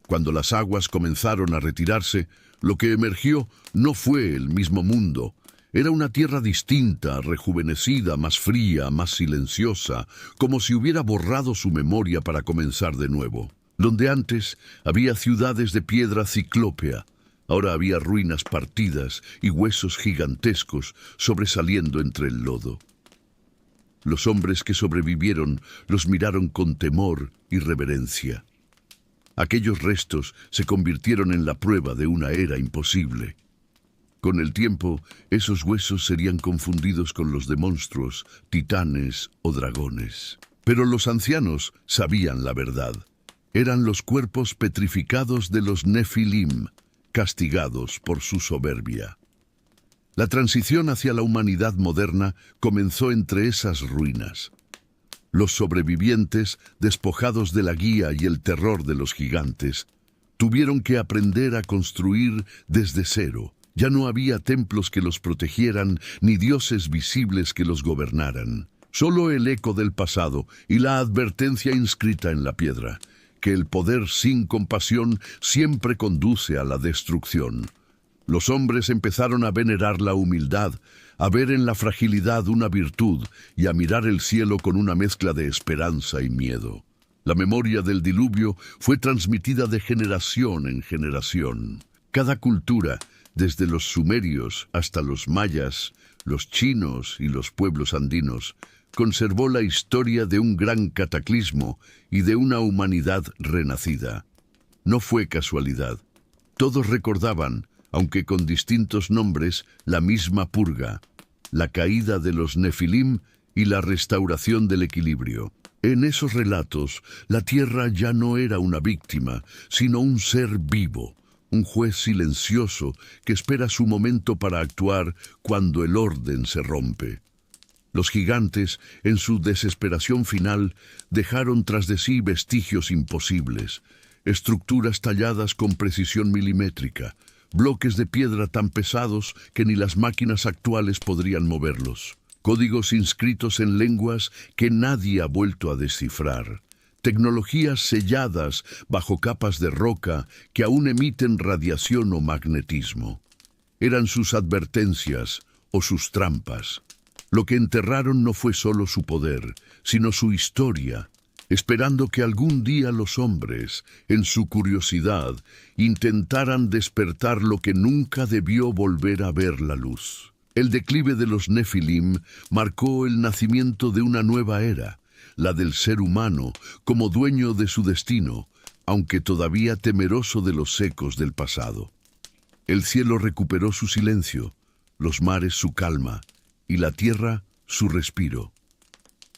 Speaker 1: Cuando las aguas comenzaron a retirarse, lo que emergió no fue el mismo mundo. Era una tierra distinta, rejuvenecida, más fría, más silenciosa, como si hubiera borrado su memoria para comenzar de nuevo. Donde antes había ciudades de piedra ciclópea, ahora había ruinas partidas y huesos gigantescos sobresaliendo entre el lodo. Los hombres que sobrevivieron los miraron con temor y reverencia. Aquellos restos se convirtieron en la prueba de una era imposible. Con el tiempo, esos huesos serían confundidos con los de monstruos, titanes o dragones. Pero los ancianos sabían la verdad. Eran los cuerpos petrificados de los Nefilim, castigados por su soberbia. La transición hacia la humanidad moderna comenzó entre esas ruinas. Los sobrevivientes, despojados de la guía y el terror de los gigantes, tuvieron que aprender a construir desde cero. Ya no había templos que los protegieran, ni dioses visibles que los gobernaran. Solo el eco del pasado y la advertencia inscrita en la piedra, que el poder sin compasión siempre conduce a la destrucción. Los hombres empezaron a venerar la humildad, a ver en la fragilidad una virtud y a mirar el cielo con una mezcla de esperanza y miedo. La memoria del diluvio fue transmitida de generación en generación. Cada cultura, desde los sumerios hasta los mayas, los chinos y los pueblos andinos, conservó la historia de un gran cataclismo y de una humanidad renacida. No fue casualidad. Todos recordaban, aunque con distintos nombres, la misma purga, la caída de los Nefilim y la restauración del equilibrio. En esos relatos, la tierra ya no era una víctima, sino un ser vivo, un juez silencioso que espera su momento para actuar cuando el orden se rompe. Los gigantes, en su desesperación final, dejaron tras de sí vestigios imposibles, estructuras talladas con precisión milimétrica, bloques de piedra tan pesados que ni las máquinas actuales podrían moverlos, códigos inscritos en lenguas que nadie ha vuelto a descifrar, tecnologías selladas bajo capas de roca que aún emiten radiación o magnetismo. Eran sus advertencias o sus trampas. Lo que enterraron no fue solo su poder, sino su historia, esperando que algún día los hombres, en su curiosidad, intentaran despertar lo que nunca debió volver a ver la luz. El declive de los Nefilim marcó el nacimiento de una nueva era, la del ser humano como dueño de su destino, aunque todavía temeroso de los ecos del pasado. El cielo recuperó su silencio, los mares su calma, y la tierra su respiro.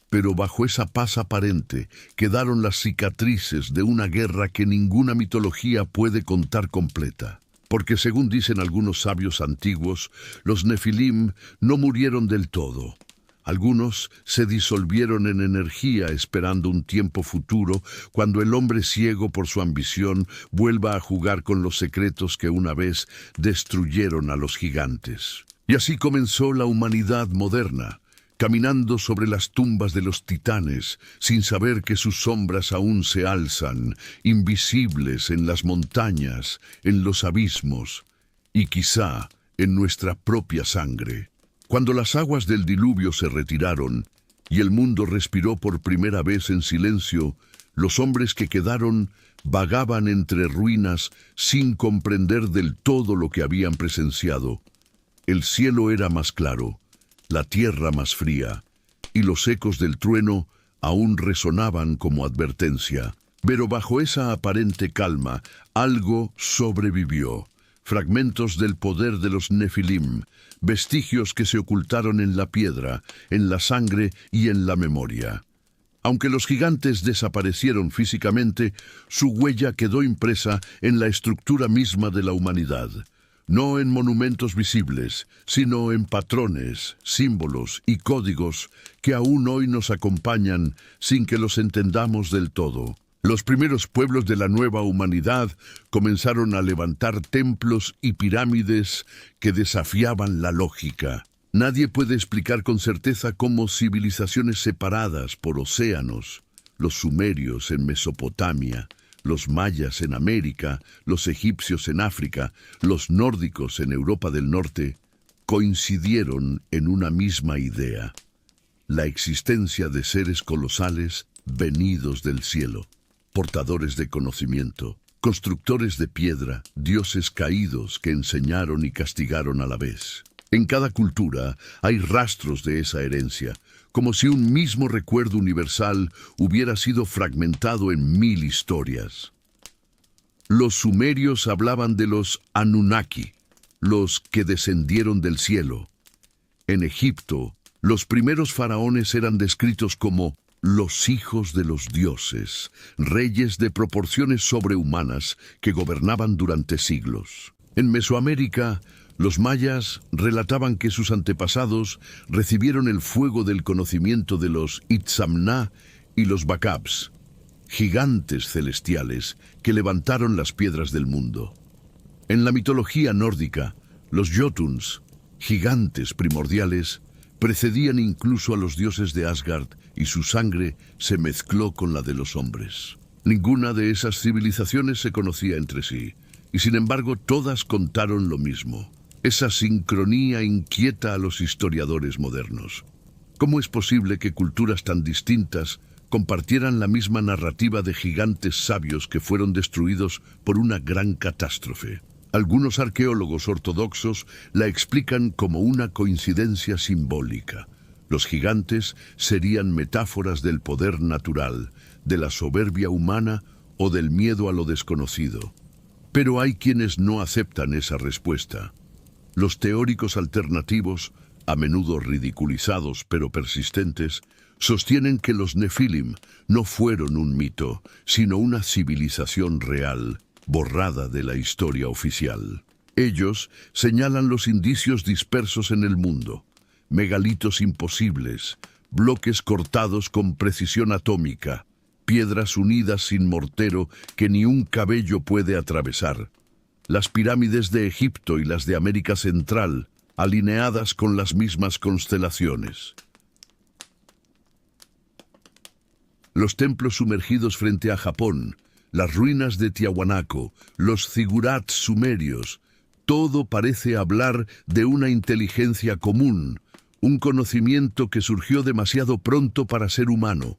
Speaker 1: Pero bajo esa paz aparente quedaron las cicatrices de una guerra que ninguna mitología puede contar completa. Porque según dicen algunos sabios antiguos, los Nefilim no murieron del todo. Algunos se disolvieron en energía esperando un tiempo futuro cuando el hombre ciego por su ambición vuelva a jugar con los secretos que una vez destruyeron a los gigantes. Y así comenzó la humanidad moderna, caminando sobre las tumbas de los titanes, sin saber que sus sombras aún se alzan, invisibles en las montañas, en los abismos, y quizá en nuestra propia sangre. Cuando las aguas del diluvio se retiraron, y el mundo respiró por primera vez en silencio, los hombres que quedaron vagaban entre ruinas sin comprender del todo lo que habían presenciado. El cielo era más claro, la tierra más fría, y los ecos del trueno aún resonaban como advertencia. Pero bajo esa aparente calma, algo sobrevivió. Fragmentos del poder de los Nefilim, vestigios que se ocultaron en la piedra, en la sangre y en la memoria. Aunque los gigantes desaparecieron físicamente, su huella quedó impresa en la estructura misma de la humanidad. No en monumentos visibles, sino en patrones, símbolos y códigos que aún hoy nos acompañan sin que los entendamos del todo. Los primeros pueblos de la nueva humanidad comenzaron a levantar templos y pirámides que desafiaban la lógica. Nadie puede explicar con certeza cómo civilizaciones separadas por océanos, los sumerios en Mesopotamia, los mayas en América, los egipcios en África, los nórdicos en Europa del Norte, coincidieron en una misma idea: la existencia de seres colosales venidos del cielo, portadores de conocimiento, constructores de piedra, dioses caídos que enseñaron y castigaron a la vez. En cada cultura hay rastros de esa herencia, como si un mismo recuerdo universal hubiera sido fragmentado en 1000 historias. Los sumerios hablaban de los Anunnaki, los que descendieron del cielo. En Egipto, los primeros faraones eran descritos como los hijos de los dioses, reyes de proporciones sobrehumanas que gobernaban durante siglos. En Mesoamérica, los mayas relataban que sus antepasados recibieron el fuego del conocimiento de los Itzamna y los Bacabs, gigantes celestiales que levantaron las piedras del mundo. En la mitología nórdica, los Jotuns, gigantes primordiales, Precedían incluso a los dioses de Asgard y su sangre se mezcló con la de los hombres. Ninguna de esas civilizaciones se conocía entre sí, y sin embargo todas contaron lo mismo. Esa sincronía inquieta a los historiadores modernos. ¿Cómo es posible que culturas tan distintas compartieran la misma narrativa de gigantes sabios que fueron destruidos por una gran catástrofe? Algunos arqueólogos ortodoxos la explican como una coincidencia simbólica. Los gigantes serían metáforas del poder natural, de la soberbia humana o del miedo a lo desconocido. Pero hay quienes no aceptan esa respuesta. Los teóricos alternativos, a menudo ridiculizados pero persistentes, sostienen que los Nefilim no fueron un mito, sino una civilización real, borrada de la historia oficial. Ellos señalan los indicios dispersos en el mundo: megalitos imposibles, bloques cortados con precisión atómica, piedras unidas sin mortero que ni un cabello puede atravesar, las pirámides de Egipto y las de América Central, alineadas con las mismas constelaciones. Los templos sumergidos frente a Japón, las ruinas de Tiahuanaco, los zigurats sumerios, todo parece hablar de una inteligencia común, un conocimiento que surgió demasiado pronto para ser humano.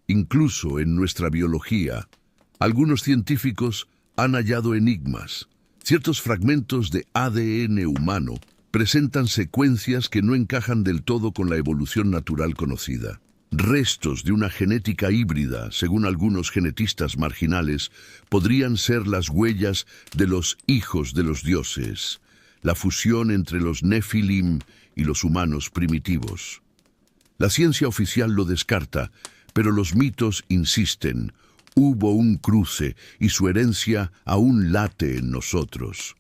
Speaker 1: Incluso en nuestra biología, algunos científicos han hallado enigmas. Ciertos fragmentos de ADN humano presentan secuencias que no encajan del todo con la evolución natural conocida. Restos de una genética híbrida, según algunos genetistas marginales, podrían ser las huellas de los hijos de los dioses, la fusión entre los Nefilim y los humanos primitivos. La ciencia oficial lo descarta, pero los mitos insisten. Hubo un cruce y su herencia aún late en nosotros.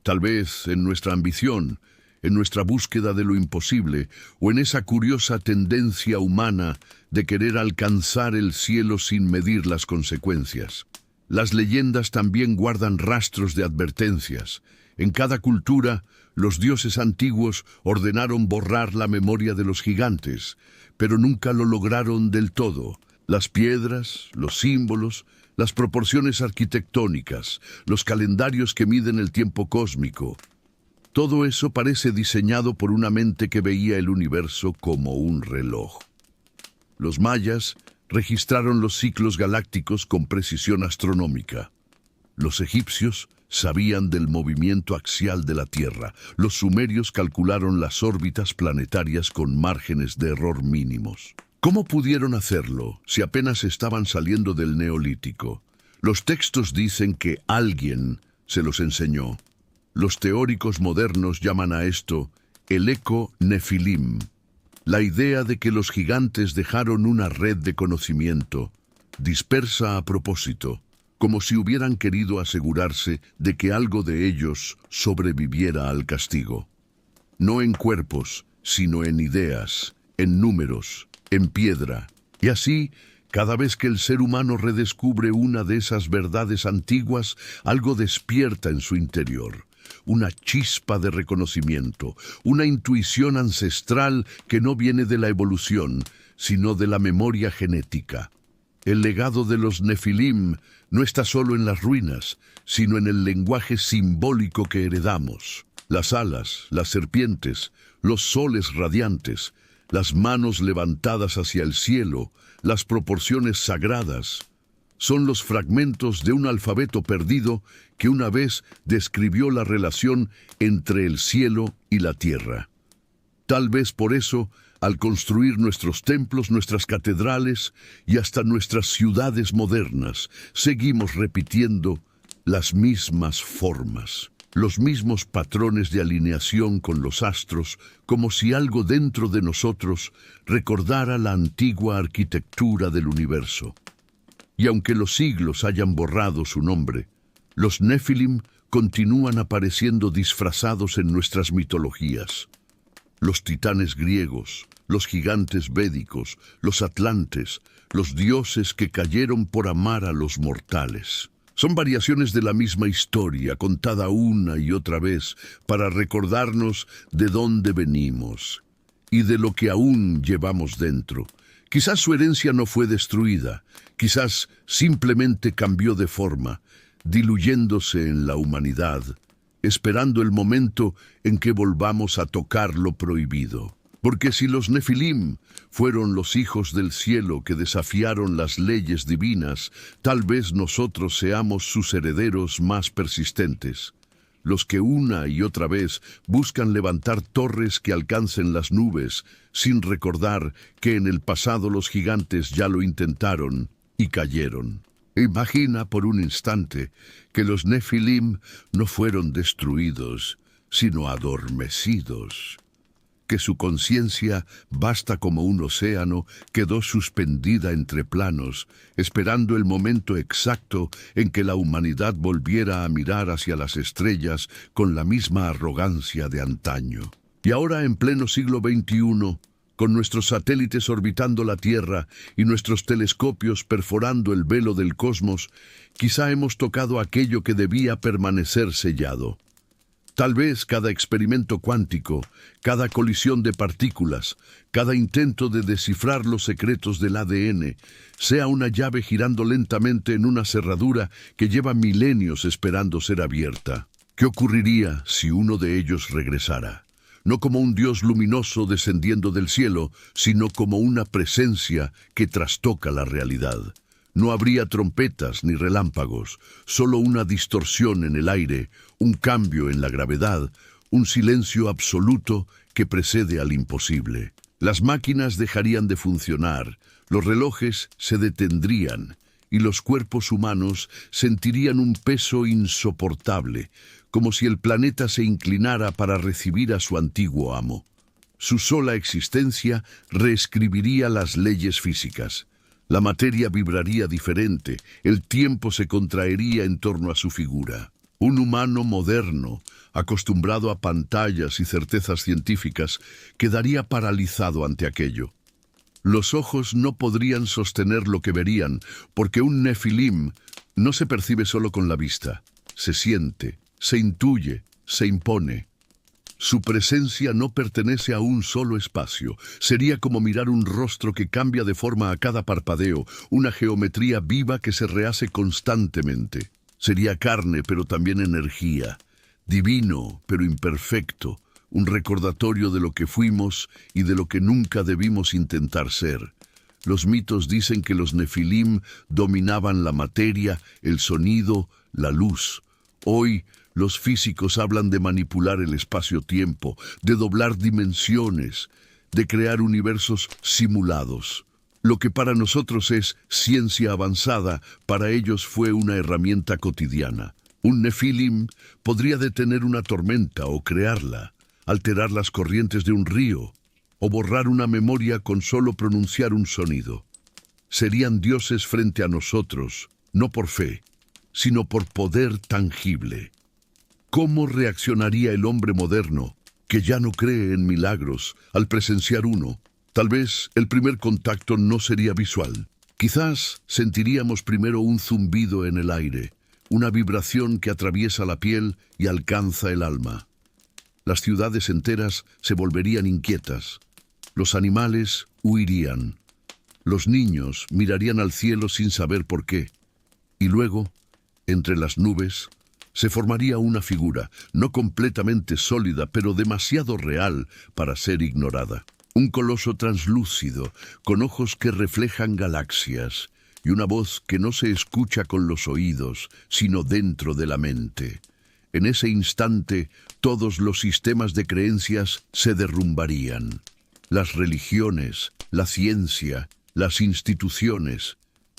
Speaker 1: Tal vez en nuestra ambición, en nuestra búsqueda de lo imposible, o en esa curiosa tendencia humana de querer alcanzar el cielo sin medir las consecuencias. Las leyendas también guardan rastros de advertencias. En cada cultura, los dioses antiguos ordenaron borrar la memoria de los gigantes, pero nunca lo lograron del todo. Las piedras, los símbolos, las proporciones arquitectónicas, los calendarios que miden el tiempo cósmico. Todo eso parece diseñado por una mente que veía el universo como un reloj. Los mayas registraron los ciclos galácticos con precisión astronómica. Los egipcios sabían del movimiento axial de la Tierra. Los sumerios calcularon las órbitas planetarias con márgenes de error mínimos. ¿Cómo pudieron hacerlo si apenas estaban saliendo del Neolítico? Los textos dicen que alguien se los enseñó. Los teóricos modernos llaman a esto el eco Nefilim, la idea de que los gigantes dejaron una red de conocimiento, dispersa a propósito, como si hubieran querido asegurarse de que algo de ellos sobreviviera al castigo. No en cuerpos, sino en ideas, en números, en piedra. Y así, cada vez que el ser humano redescubre una de esas verdades antiguas, algo despierta en su interior. Una chispa de reconocimiento, una intuición ancestral que no viene de la evolución, sino de la memoria genética. El legado de los Nefilim no está solo en las ruinas, sino en el lenguaje simbólico que heredamos. Las alas, las serpientes, los soles radiantes, las manos levantadas hacia el cielo, las proporciones sagradas, son los fragmentos de un alfabeto perdido que una vez describió la relación entre el cielo y la tierra. Tal vez por eso, al construir nuestros templos, nuestras catedrales y hasta nuestras ciudades modernas, seguimos repitiendo las mismas formas, los mismos patrones de alineación con los astros, como si algo dentro de nosotros recordara la antigua arquitectura del universo. Y aunque los siglos hayan borrado su nombre, los Nefilim continúan apareciendo disfrazados en nuestras mitologías. Los titanes griegos, los gigantes védicos, los atlantes, los dioses que cayeron por amar a los mortales. Son variaciones de la misma historia, contada una y otra vez, para recordarnos de dónde venimos. y de lo que aún llevamos dentro. Quizás su herencia no fue destruida, quizás simplemente cambió de forma, diluyéndose en la humanidad, esperando el momento en que volvamos a tocar lo prohibido. Porque si los Nefilim fueron los hijos del cielo que desafiaron las leyes divinas, tal vez nosotros seamos sus herederos más persistentes, los que una y otra vez buscan levantar torres que alcancen las nubes, sin recordar que en el pasado los gigantes ya lo intentaron y cayeron. Imagina por un instante que los Nefilim no fueron destruidos, sino adormecidos, que su conciencia, vasta como un océano, quedó suspendida entre planos, esperando el momento exacto en que la humanidad volviera a mirar hacia las estrellas con la misma arrogancia de antaño. Y ahora, en pleno siglo XXI, con nuestros satélites orbitando la Tierra y nuestros telescopios perforando el velo del cosmos, quizá hemos tocado aquello que debía permanecer sellado. Tal vez cada experimento cuántico, cada colisión de partículas, cada intento de descifrar los secretos del ADN, sea una llave girando lentamente en una cerradura que lleva milenios esperando ser abierta. ¿Qué ocurriría si uno de ellos regresara? No como un Dios luminoso descendiendo del cielo, sino como una presencia que trastoca la realidad. No habría trompetas ni relámpagos, solo una distorsión en el aire, un cambio en la gravedad, un silencio absoluto que precede al imposible. Las máquinas dejarían de funcionar, los relojes se detendrían y los cuerpos humanos sentirían un peso insoportable, como si el planeta se inclinara para recibir a su antiguo amo. Su sola existencia reescribiría las leyes físicas. La materia vibraría diferente, el tiempo se contraería en torno a su figura. Un humano moderno, acostumbrado a pantallas y certezas científicas, quedaría paralizado ante aquello. Los ojos no podrían sostener lo que verían, porque un Nefilim no se percibe solo con la vista, se siente, se intuye, se impone. Su presencia no pertenece a un solo espacio. Sería como mirar un rostro que cambia de forma a cada parpadeo, una geometría viva que se rehace constantemente. Sería carne, pero también energía, divino, pero imperfecto, un recordatorio de lo que fuimos y de lo que nunca debimos intentar ser. Los mitos dicen que los Nefilim dominaban la materia, el sonido, la luz. Hoy, los físicos hablan de manipular el espacio-tiempo, de doblar dimensiones, de crear universos simulados. Lo que para nosotros es ciencia avanzada, para ellos fue una herramienta cotidiana. Un Nefilim podría detener una tormenta o crearla, alterar las corrientes de un río, o borrar una memoria con solo pronunciar un sonido. Serían dioses frente a nosotros, no por fe, sino por poder tangible. ¿Cómo reaccionaría el hombre moderno, que ya no cree en milagros, al presenciar uno? Tal vez el primer contacto no sería visual. Quizás sentiríamos primero un zumbido en el aire, una vibración que atraviesa la piel y alcanza el alma. Las ciudades enteras se volverían inquietas. Los animales huirían. Los niños mirarían al cielo sin saber por qué. Y luego, entre las nubes, se formaría una figura, no completamente sólida, pero demasiado real para ser ignorada. Un coloso translúcido, con ojos que reflejan galaxias, y una voz que no se escucha con los oídos, sino dentro de la mente. En ese instante, todos los sistemas de creencias se derrumbarían. Las religiones, la ciencia, las instituciones.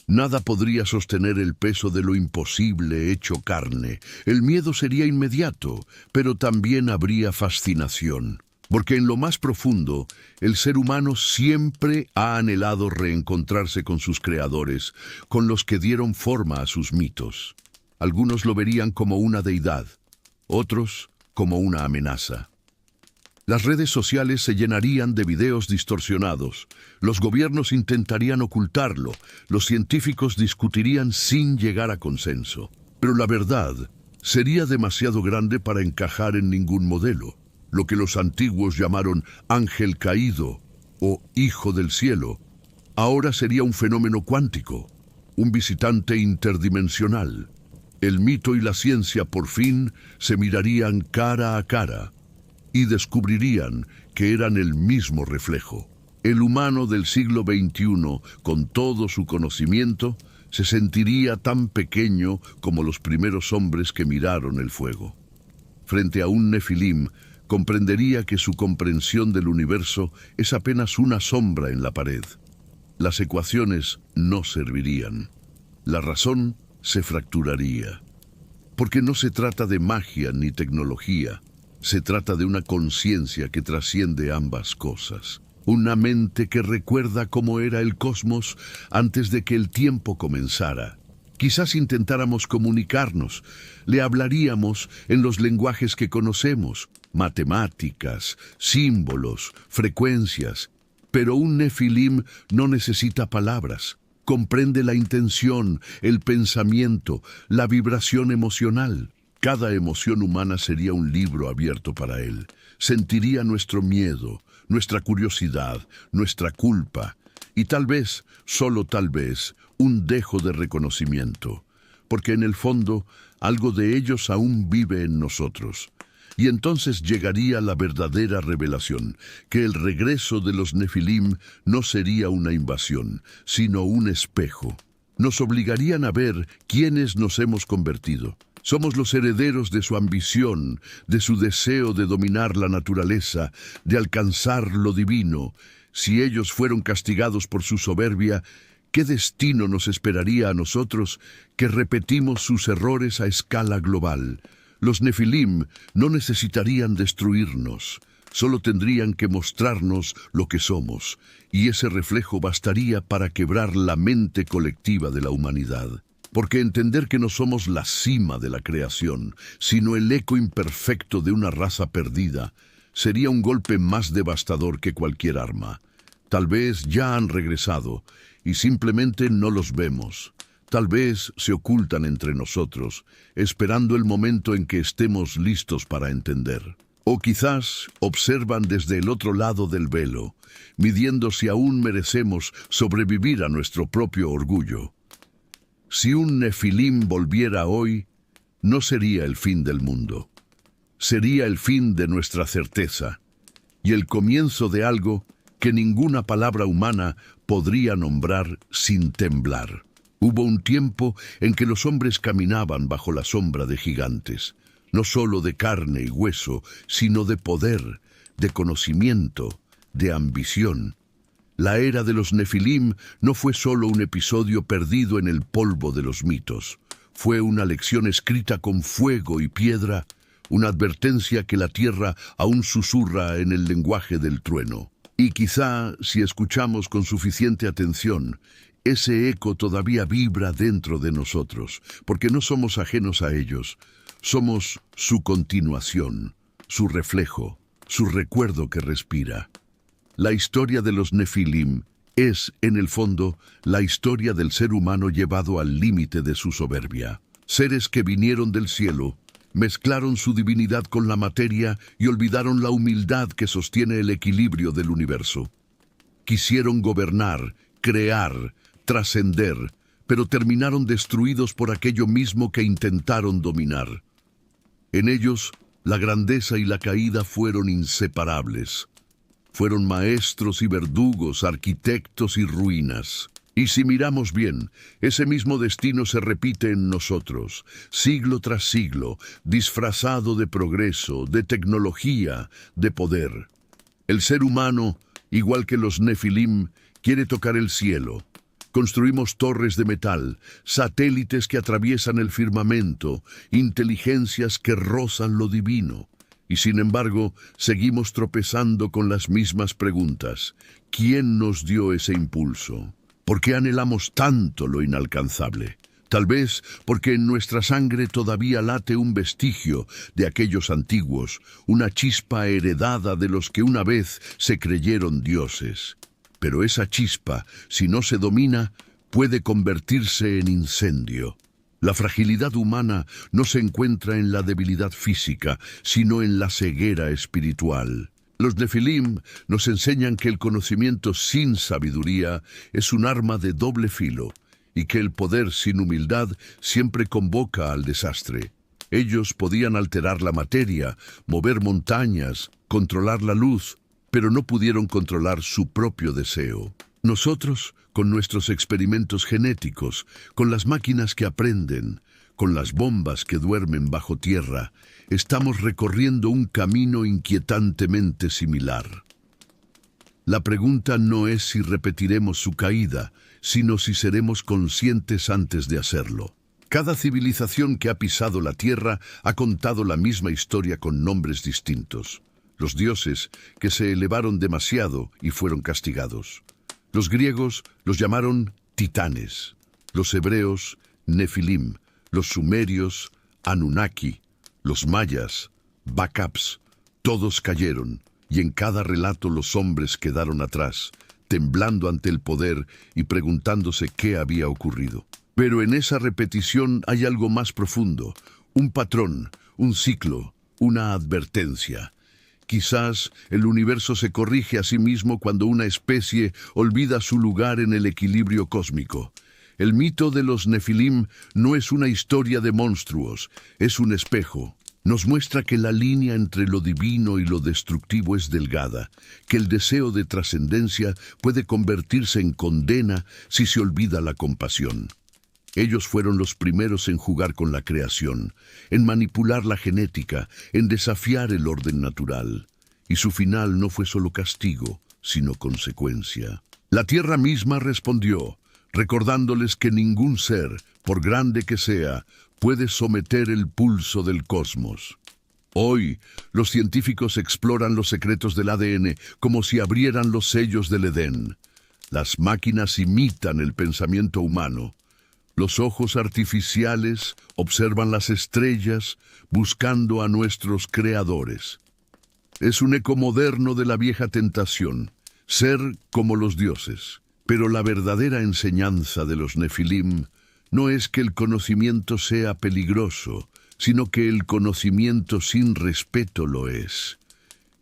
Speaker 1: Nada podría sostener el peso de lo imposible hecho carne. El miedo sería inmediato, pero también habría fascinación. Porque en lo más profundo, el ser humano siempre ha anhelado reencontrarse con sus creadores, con los que dieron forma a sus mitos. Algunos lo verían como una deidad, otros como una amenaza. Las redes sociales se llenarían de videos distorsionados, los gobiernos intentarían ocultarlo, los científicos discutirían sin llegar a consenso. Pero la verdad sería demasiado grande para encajar en ningún modelo. lo que los antiguos llamaron ángel caído o hijo del cielo, ahora sería un fenómeno cuántico, un visitante interdimensional. El mito y la ciencia por fin se mirarían cara a cara y descubrirían que eran el mismo reflejo. El humano del siglo XXI, con todo su conocimiento, se sentiría tan pequeño como los primeros hombres que miraron el fuego. Frente a un nefilim, comprendería que su comprensión del universo es apenas una sombra en la pared. Las ecuaciones no servirían. La razón se fracturaría. Porque no se trata de magia ni tecnología, se trata de una conciencia que trasciende ambas cosas. Una mente que recuerda cómo era el cosmos antes de que el tiempo comenzara. Quizás intentáramos comunicarnos, le hablaríamos en los lenguajes que conocemos, matemáticas, símbolos, frecuencias, pero un nefilim no necesita palabras. Comprende la intención, el pensamiento, la vibración emocional. Cada emoción humana sería un libro abierto para él. Sentiría nuestro miedo, nuestra curiosidad, nuestra culpa y tal vez, solo tal vez, un dejo de reconocimiento, porque en el fondo algo de ellos aún vive en nosotros. Y entonces llegaría la verdadera revelación, que el regreso de los nefilim no sería una invasión, sino un espejo. Nos obligarían a ver quiénes nos hemos convertido. Somos los herederos de su ambición, de su deseo de dominar la naturaleza, de alcanzar lo divino. Si ellos fueron castigados por su soberbia, ¿qué destino nos esperaría a nosotros que repetimos sus errores a escala global? Los nefilim no necesitarían destruirnos, solo tendrían que mostrarnos lo que somos, y ese reflejo bastaría para quebrar la mente colectiva de la humanidad. Porque entender que no somos la cima de la creación, sino el eco imperfecto de una raza perdida, sería un golpe más devastador que cualquier arma. Tal vez ya han regresado y simplemente no los vemos. Tal vez se ocultan entre nosotros, esperando el momento en que estemos listos para entender. O quizás observan desde el otro lado del velo, midiendo si aún merecemos sobrevivir a nuestro propio orgullo. Si un nefilim volviera hoy, no sería el fin del mundo. Sería el fin de nuestra certeza y el comienzo de algo que ninguna palabra humana podría nombrar sin temblar. Hubo un tiempo en que los hombres caminaban bajo la sombra de gigantes, no solo de carne y hueso, sino de poder, de conocimiento, de ambición. La era de los nefilim no fue solo un episodio perdido en el polvo de los mitos. Fue una lección escrita con fuego y piedra, una advertencia que la tierra aún susurra en el lenguaje del trueno. Y quizá, si escuchamos con suficiente atención, ese eco todavía vibra dentro de nosotros, porque no somos ajenos a ellos. Somos su continuación, su reflejo, su recuerdo que respira. La historia de los nefilim es, en el fondo, la historia del ser humano llevado al límite de su soberbia. Seres que vinieron del cielo, mezclaron su divinidad con la materia y olvidaron la humildad que sostiene el equilibrio del universo. Quisieron gobernar, crear, trascender, pero terminaron destruidos por aquello mismo que intentaron dominar. En ellos, la grandeza y la caída fueron inseparables. Fueron maestros y verdugos, arquitectos y ruinas. Y si miramos bien, ese mismo destino se repite en nosotros, siglo tras siglo, disfrazado de progreso, de tecnología, de poder. El ser humano, igual que los nefilim, quiere tocar el cielo. Construimos torres de metal, satélites que atraviesan el firmamento, inteligencias que rozan lo divino. Y sin embargo, seguimos tropezando con las mismas preguntas. ¿Quién nos dio ese impulso? ¿Por qué anhelamos tanto lo inalcanzable? Tal vez porque en nuestra sangre todavía late un vestigio de aquellos antiguos, una chispa heredada de los que una vez se creyeron dioses. Pero esa chispa, si no se domina, puede convertirse en incendio. La fragilidad humana no se encuentra en la debilidad física, sino en la ceguera espiritual. Los Nefilim nos enseñan que el conocimiento sin sabiduría es un arma de doble filo y que el poder sin humildad siempre convoca al desastre. Ellos podían alterar la materia, mover montañas, controlar la luz, pero no pudieron controlar su propio deseo. Nosotros, con nuestros experimentos genéticos, con las máquinas que aprenden, con las bombas que duermen bajo tierra, estamos recorriendo un camino inquietantemente similar. La pregunta no es si repetiremos su caída, sino si seremos conscientes antes de hacerlo. Cada civilización que ha pisado la tierra ha contado la misma historia con nombres distintos. Los dioses que se elevaron demasiado y fueron castigados. Los griegos los llamaron titanes, los hebreos Nefilim, los sumerios Anunnaki, los mayas Bacabs. Todos cayeron y en cada relato los hombres quedaron atrás, temblando ante el poder y preguntándose qué había ocurrido. Pero en esa repetición hay algo más profundo, un patrón, un ciclo, una advertencia. Quizás el universo se corrige a sí mismo cuando una especie olvida su lugar en el equilibrio cósmico. El mito de los Nefilim no es una historia de monstruos, es un espejo. Nos muestra que la línea entre lo divino y lo destructivo es delgada, que el deseo de trascendencia puede convertirse en condena si se olvida la compasión. Ellos fueron los primeros en jugar con la creación, en manipular la genética, en desafiar el orden natural. Y su final no fue solo castigo, sino consecuencia. La tierra misma respondió, recordándoles que ningún ser, por grande que sea, puede someter el pulso del cosmos. Hoy, los científicos exploran los secretos del ADN como si abrieran los sellos del Edén. Las máquinas imitan el pensamiento humano. Los ojos artificiales observan las estrellas buscando a nuestros creadores. Es un eco moderno de la vieja tentación, ser como los dioses. Pero la verdadera enseñanza de los Nefilim no es que el conocimiento sea peligroso, sino que el conocimiento sin respeto lo es.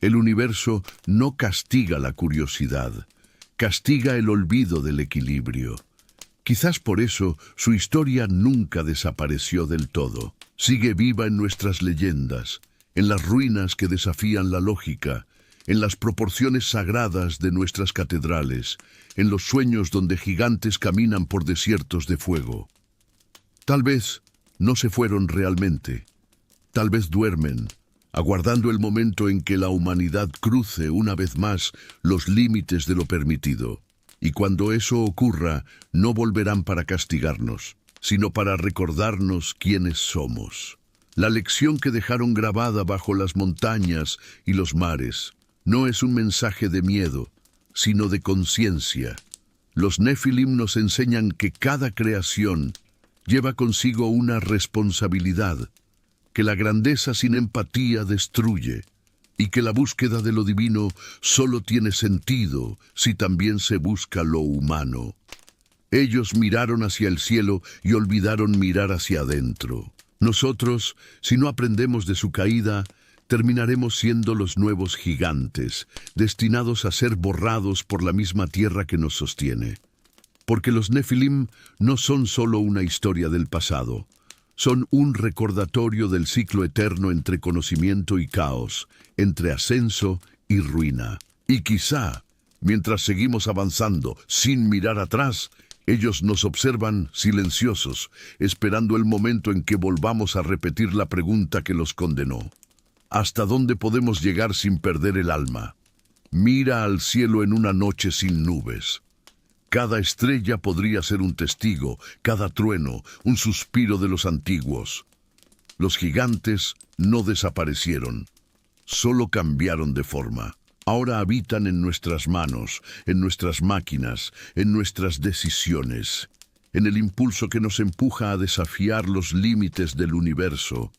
Speaker 1: El universo no castiga la curiosidad, castiga el olvido del equilibrio. Quizás por eso su historia nunca desapareció del todo. Sigue viva en nuestras leyendas, en las ruinas que desafían la lógica, en las proporciones sagradas de nuestras catedrales, en los sueños donde gigantes caminan por desiertos de fuego. Tal vez no se fueron realmente, tal vez duermen, aguardando el momento en que la humanidad cruce una vez más los límites de lo permitido. Y cuando eso ocurra, no volverán para castigarnos, sino para recordarnos quiénes somos. La lección que dejaron grabada bajo las montañas y los mares no es un mensaje de miedo, sino de conciencia. Los Nefilim nos enseñan que cada creación lleva consigo una responsabilidad, que la grandeza sin empatía destruye, y que la búsqueda de lo divino solo tiene sentido si también se busca lo humano. Ellos miraron hacia el cielo y olvidaron mirar hacia adentro. Nosotros, si no aprendemos de su caída, terminaremos siendo los nuevos gigantes, destinados a ser borrados por la misma tierra que nos sostiene. Porque los Nefilim no son solo una historia del pasado, son un recordatorio del ciclo eterno entre conocimiento y caos, entre ascenso y ruina. Y quizá, mientras seguimos avanzando sin mirar atrás, ellos nos observan silenciosos, esperando el momento en que volvamos a repetir la pregunta que los condenó. ¿Hasta dónde podemos llegar sin perder el alma? Mira al cielo en una noche sin nubes. Cada estrella podría ser un testigo, cada trueno, un suspiro de los antiguos. Los gigantes no desaparecieron, solo cambiaron de forma. Ahora habitan en nuestras manos, en nuestras máquinas, en nuestras decisiones, en el impulso que nos empuja a desafiar los límites del universo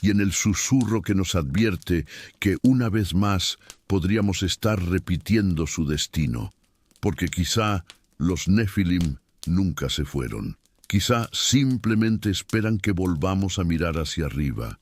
Speaker 1: y en el susurro que nos advierte que una vez más podríamos estar repitiendo su destino, porque quizá los Nefilim nunca se fueron. Quizá simplemente esperan que volvamos a mirar hacia arriba.